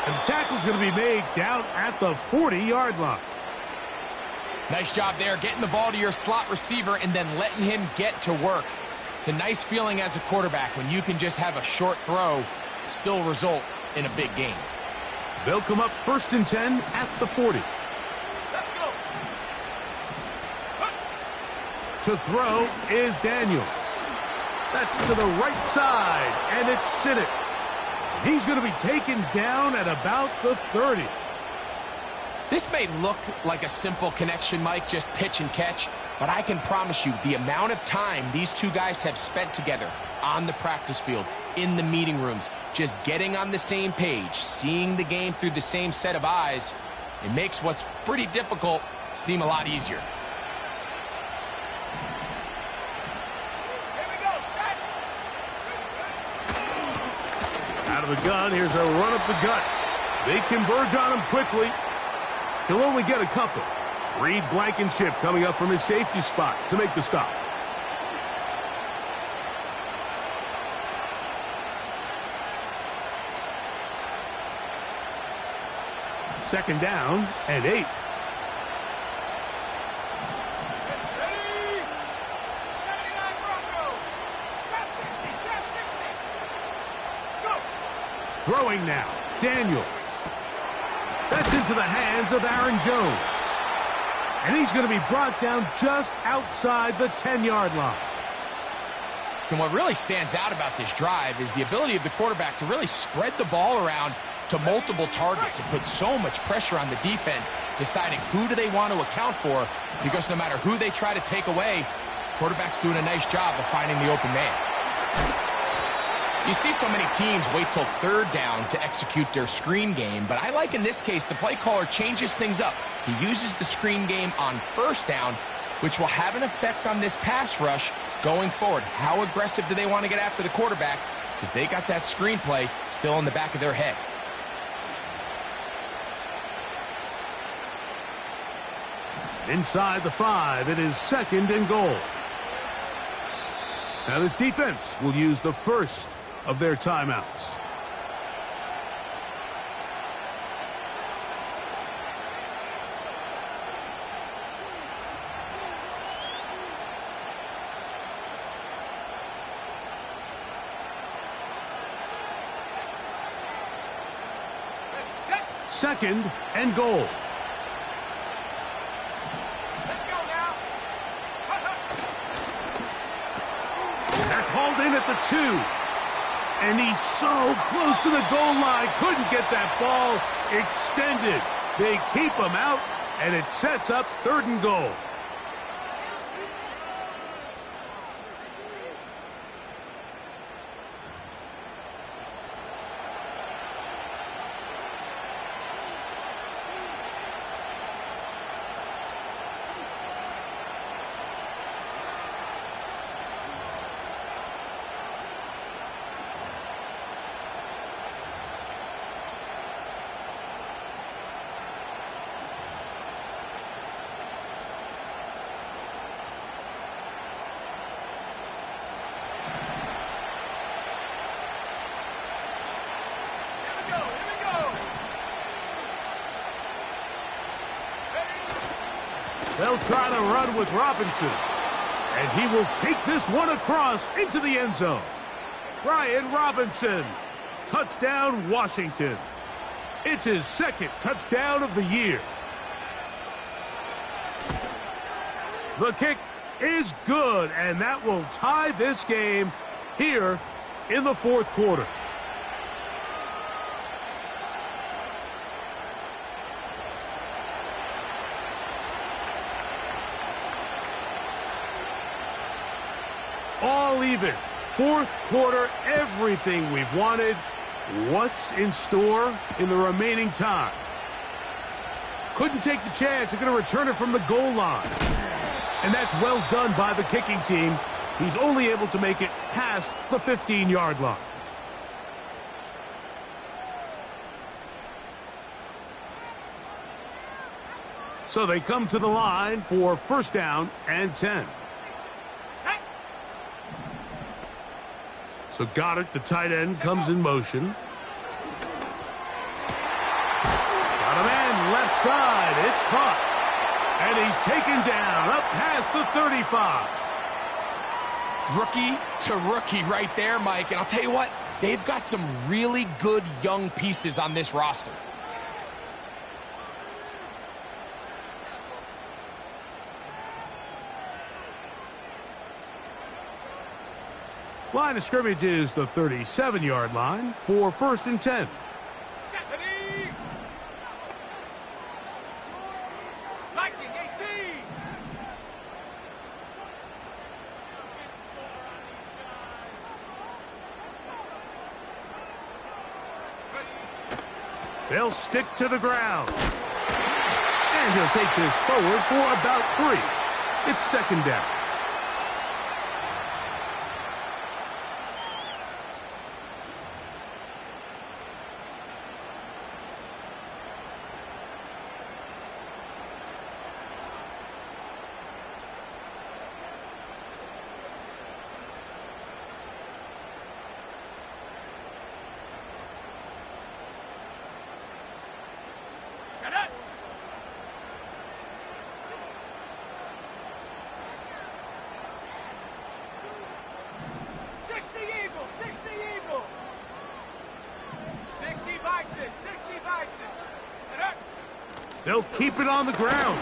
Speaker 4: And the tackle's going to be made down at the 40-yard line.
Speaker 5: Nice job there, getting the ball to your slot receiver and then letting him get to work. It's a nice feeling as a quarterback when you can just have a short throw still result in a big game.
Speaker 4: They'll come up 1st and 10 at the 40.
Speaker 3: Let's go.
Speaker 4: To throw is Daniels. That's to the right side, and it's Sinnott. He's going to be taken down at about the 30.
Speaker 5: This may look like a simple connection, Mike, just pitch and catch, but I can promise you the amount of time these two guys have spent together on the practice field, in the meeting rooms, just getting on the same page, seeing the game through the same set of eyes, it makes what's pretty difficult seem a lot easier.
Speaker 3: Here we go, set.
Speaker 4: Out of the gun, here's a run up the gut. They converge on him quickly. He'll only get a couple. Reed Blankenship coming up from his safety spot to make the stop. Second down and 8.
Speaker 3: Ready.
Speaker 4: Throwing now, Daniels. That's into the hands of Aaron Jones. And he's going to be brought down just outside the 10-yard line.
Speaker 5: And what really stands out about this drive is the ability of the quarterback to really spread the ball around to multiple targets and put so much pressure on the defense, deciding who do they want to account for, because no matter who they try to take away, quarterback's doing a nice job of finding the open man. You see so many teams wait till third down to execute their screen game, but I like in this case the play caller changes things up. He uses the screen game on first down, which will have an effect on this pass rush going forward. How aggressive do they want to get after the quarterback? Because they got that screen play still in the back of their head.
Speaker 4: Inside the 5, it is 2nd and goal. Now this defense will use the first of their timeouts.
Speaker 3: Set.
Speaker 4: 2nd and goal.
Speaker 3: Let's go now.
Speaker 4: That's hauled in at the 2. And he's so close to the goal line, couldn't get that ball extended. They keep him out, and it sets up 3rd and goal. They'll try to run with Robinson. And he will take this one across into the end zone. Brian Robinson. Touchdown, Washington. It's his second touchdown of the year. The kick is good, and that will tie this game here in the fourth quarter. All even. Fourth quarter, everything we've wanted. What's in store in the remaining time? Couldn't take the chance. They're going to return it from the goal line. And that's well done by the kicking team. He's only able to make it past the 15-yard line. So they come to the line for first down and 10. So Goddard, the tight end, comes in motion. Got a man left side. It's caught. And he's taken down up past the 35.
Speaker 5: Rookie to rookie right there, Mike. And I'll tell you what, they've got some really good young pieces on this roster.
Speaker 4: Line of scrimmage is the 37-yard line for first and 10.
Speaker 3: Viking 18.
Speaker 4: They'll stick to the ground. And he'll take this forward for about 3. It's second down.
Speaker 3: Shut up.
Speaker 4: They'll keep it on the ground.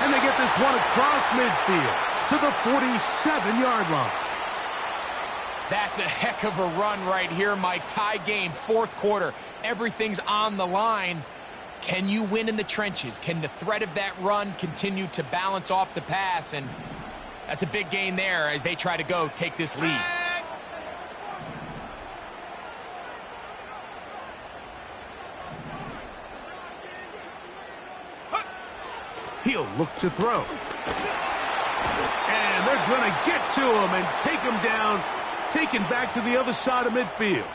Speaker 4: And they get this one across midfield to the 47-yard line.
Speaker 5: That's a heck of a run right here, Mike. Tie game, fourth quarter. Everything's on the line. Can you win in the trenches? Can the threat of that run continue to balance off the pass? And that's a big gain there as they try to go take this lead.
Speaker 4: He'll look to throw. And they're going to get to him and take him down, taken back to the other side of midfield.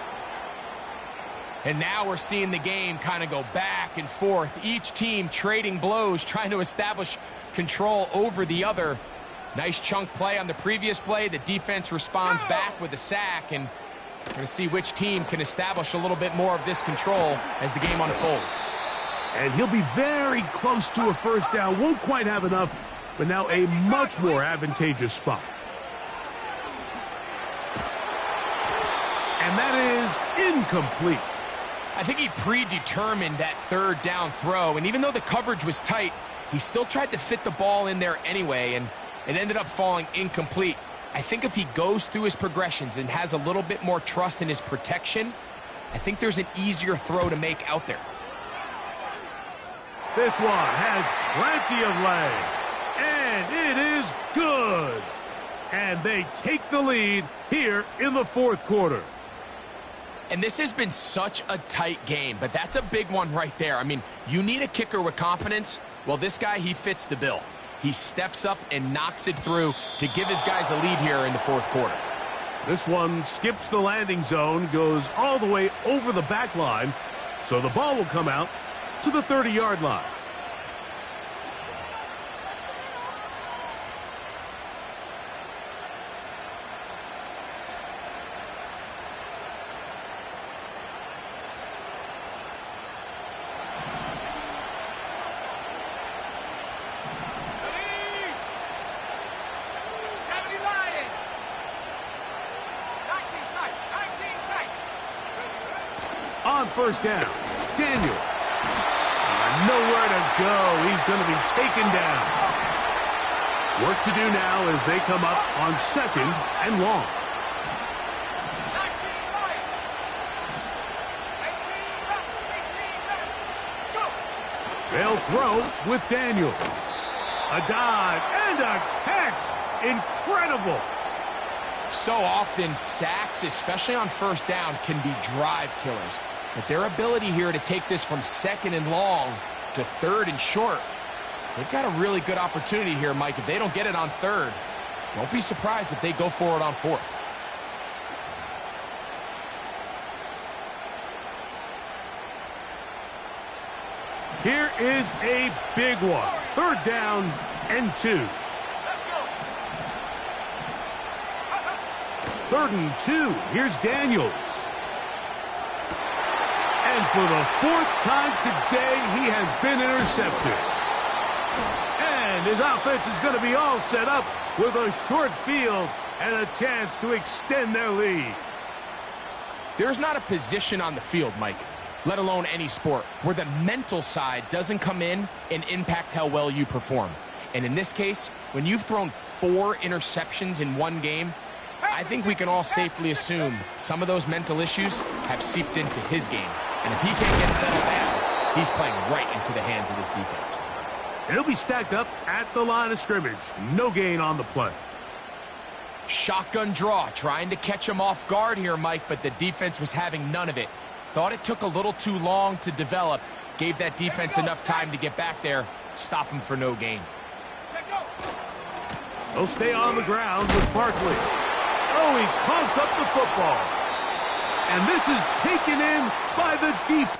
Speaker 5: And now we're seeing the game kind of go back and forth. Each team trading blows, trying to establish control over the other. Nice chunk play on the previous play. The defense responds back with a sack, and we're going to see which team can establish a little bit more of this control as the game unfolds.
Speaker 4: And he'll be very close to a first down. Won't quite have enough, but now a much more advantageous spot. And that is incomplete.
Speaker 5: I think he predetermined that third down throw, and even though the coverage was tight, he still tried to fit the ball in there anyway, and it ended up falling incomplete. I think if he goes through his progressions and has a little bit more trust in his protection, I think there's an easier throw to make out there.
Speaker 4: This one has plenty of leg, and it is good. And they take the lead here in the fourth quarter.
Speaker 5: And this has been such a tight game, but that's a big one right there. I mean, you need a kicker with confidence. Well, this guy, he fits the bill. He steps up and knocks it through to give his guys a lead here in the fourth quarter.
Speaker 4: This one skips the landing zone, goes all the way over the back line, so the ball will come out to the 30-yard line. first down. Daniel. Nowhere to go. He's going to be taken down. Work to do now as they come up on 2nd and long.
Speaker 3: 19 right. 18 left. 18 left. Go.
Speaker 4: They'll throw with Daniels. A dive and a catch. Incredible.
Speaker 5: So often, sacks, especially on first down, can be drive killers. But their ability here to take this from 2nd and long to 3rd and short, they've got a really good opportunity here, Mike. If they don't get it on 3rd, don't be surprised if they go for it on 4th.
Speaker 4: Here is a big one. 3rd down and 2.
Speaker 3: Let's go.
Speaker 4: 3rd and 2. Here's Daniels. And for the 4th time today, he has been intercepted. And his offense is going to be all set up with a short field and a chance to extend their lead.
Speaker 5: There's not a position on the field, Mike, let alone any sport, where the mental side doesn't come in and impact how well you perform. And in this case, when you've thrown 4 interceptions in one game, I think we can all safely assume some of those mental issues have seeped into his game. And if he can't get settled down, he's playing right into the hands of this defense.
Speaker 4: And he'll be stacked up at the line of scrimmage. No gain on the play.
Speaker 5: Shotgun draw, trying to catch him off guard here, Mike, but the defense was having none of it. Thought it took a little too long to develop. Gave that defense enough time to get back there. Stop him for no gain.
Speaker 3: Check go.
Speaker 4: They'll stay on the ground with Barkley. Oh, he pumps up the football. And this is taken in by the defense.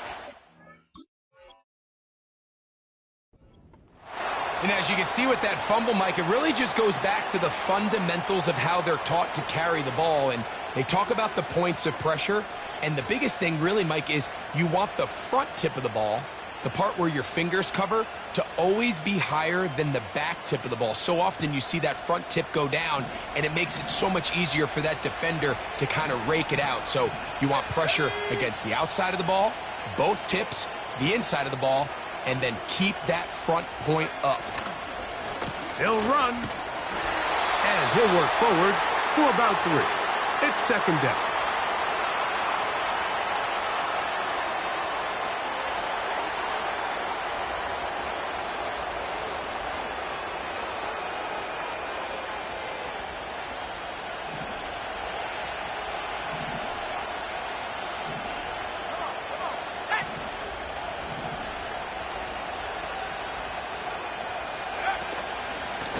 Speaker 5: And as you can see with that fumble, Mike, it really just goes back to the fundamentals of how they're taught to carry the ball. And they talk about the points of pressure. And the biggest thing really, Mike, is you want the front tip of the ball, the part where your fingers cover, to always be higher than the back tip of the ball. So often you see that front tip go down, and it makes it so much easier for that defender to kind of rake it out. So you want pressure against the outside of the ball, both tips, the inside of the ball, and then keep that front point up.
Speaker 4: He'll run, and he'll work forward for about 3. It's 2nd down.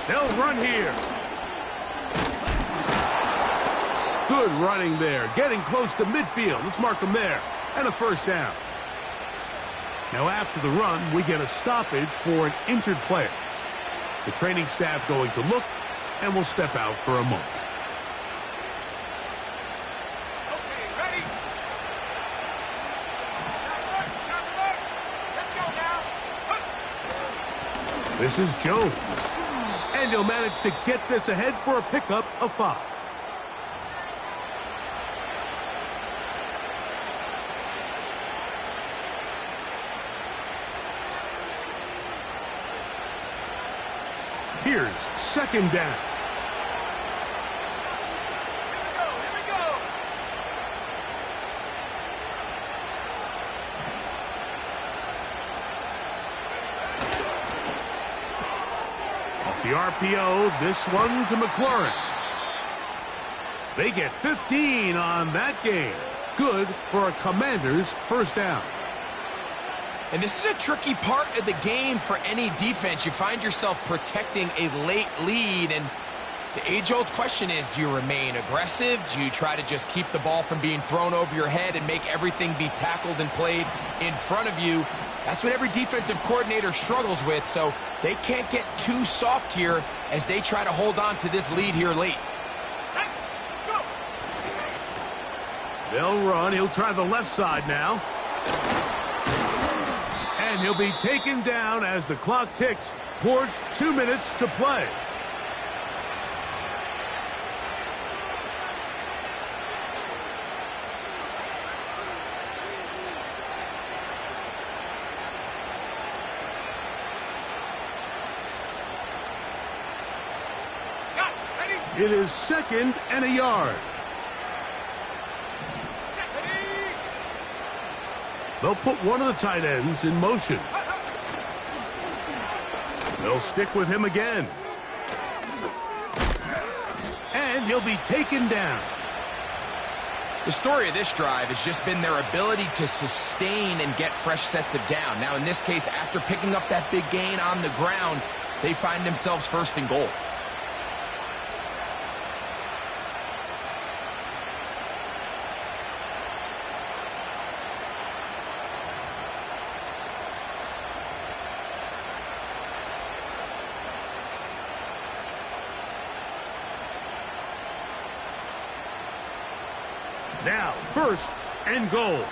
Speaker 4: They'll run here. Good running there. Getting close to midfield. Let's mark them there. And a 1st down. Now after the run, we get a stoppage for an injured player. The training staff going to look, and will step out for a moment.
Speaker 3: Okay, ready. Shot alert. Let's go now.
Speaker 4: This is Jones. And he'll manage to get this ahead for a pickup of 5. Here's 2nd down.
Speaker 3: Here we go.
Speaker 4: The RPO, this one to McLaurin. They get 15 on that game. Good for a Commander's 1st down.
Speaker 5: And this is a tricky part of the game for any defense. You find yourself protecting a late lead, and the age-old question is, do you remain aggressive? Do you try to just keep the ball from being thrown over your head and make everything be tackled and played in front of you? That's what every defensive coordinator struggles with, so they can't get too soft here as they try to hold on to this lead here late.
Speaker 3: Go.
Speaker 4: They'll run. He'll try the left side now. And he'll be taken down as the clock ticks towards 2 minutes to play. It is 2nd and a yard. They'll put one of the tight ends in motion. They'll stick with him again. And he'll be taken down.
Speaker 5: The story of this drive has just been their ability to sustain and get fresh sets of down. Now, in this case, after picking up that big gain on the ground, they find themselves 1st and goal.
Speaker 4: Now, 1st and goal.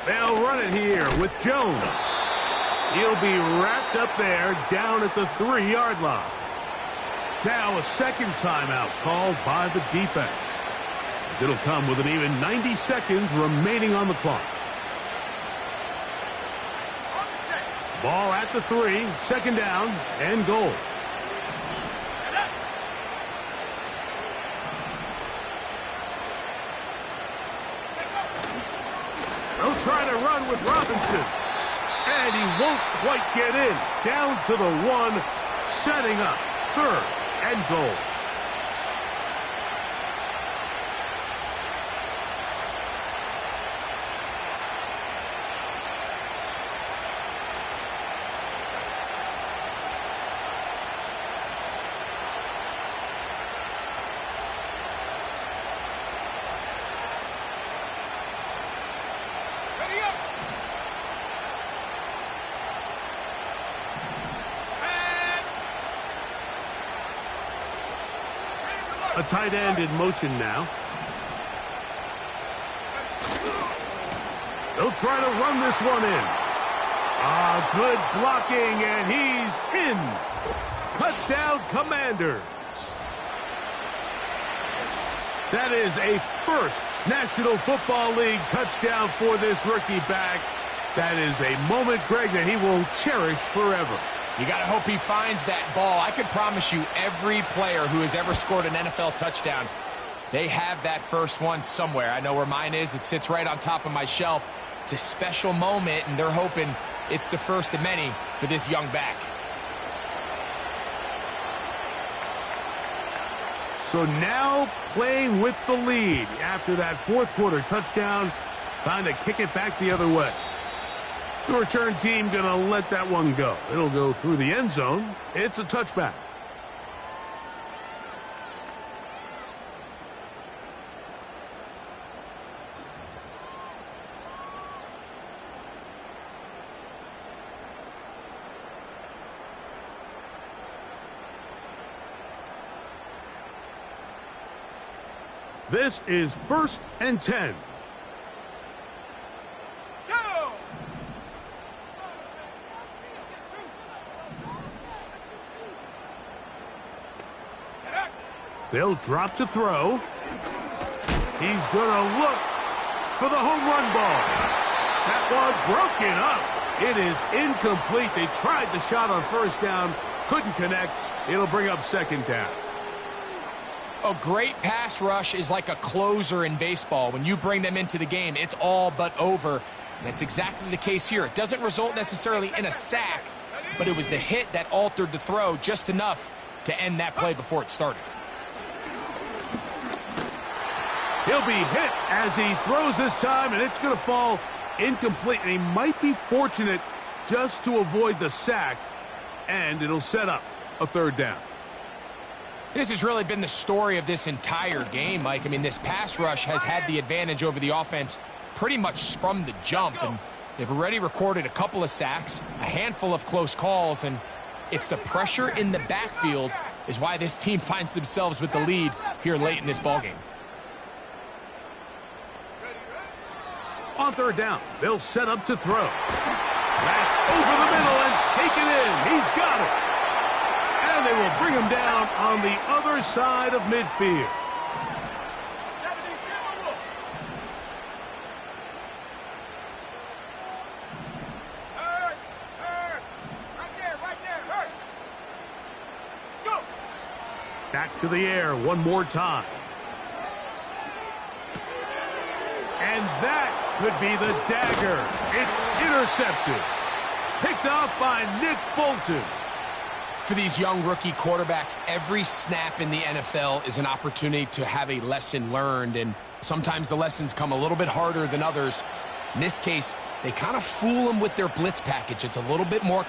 Speaker 4: They'll run it here with Jones. He'll be wrapped up there down at the 3-yard line. Now a 2nd timeout called by the defense, as it'll come with an even 90 seconds remaining on the clock. Ball at the 3, 2nd down and goal. They'll try to run with Robinson. And he won't quite get in. Down to the 1, setting up 3rd and goal. A tight end in motion now. They'll try to run this one in. Good blocking, and he's in. Touchdown, Commanders. That is a 1st National Football League touchdown for this rookie back. That is a moment, Greg, that he will cherish forever.
Speaker 5: You got to hope he finds that ball. I can promise you every player who has ever scored an NFL touchdown, they have that first one somewhere. I know where mine is. It sits right on top of my shelf. It's a special moment, and they're hoping it's the first of many for this young back.
Speaker 4: So now playing with the lead after that 4th quarter touchdown. Time to kick it back the other way. The return team going to let that one go. It'll go through the end zone. It's a touchback. This is 1st and 10. They'll drop to throw. He's going to look for the home run ball. That one broken up. It is incomplete. They tried the shot on 1st down. Couldn't connect. It'll bring up 2nd down.
Speaker 5: A great pass rush is like a closer in baseball. When you bring them into the game, it's all but over. And that's exactly the case here. It doesn't result necessarily in a sack, but it was the hit that altered the throw just enough to end that play before it started.
Speaker 4: He'll be hit as he throws this time, and it's going to fall incomplete. And he might be fortunate just to avoid the sack, and it'll set up a 3rd down.
Speaker 5: This has really been the story of this entire game, Mike. I mean, this pass rush has had the advantage over the offense pretty much from the jump, and they've already recorded a couple of sacks, a handful of close calls, and it's the pressure in the backfield is why this team finds themselves with the lead here late in this ballgame.
Speaker 4: On 3rd down, they'll set up to throw. That's over the middle and taken in. He's got it. And they will bring him down on the other side of midfield. Back to the air one more time. And that could be the dagger. It's intercepted. Picked off by Nick Bolton.
Speaker 5: For these young rookie quarterbacks, every snap in the NFL is an opportunity to have a lesson learned, and sometimes the lessons come a little bit harder than others. In this case, they kind of fool them with their blitz package. It's a little bit more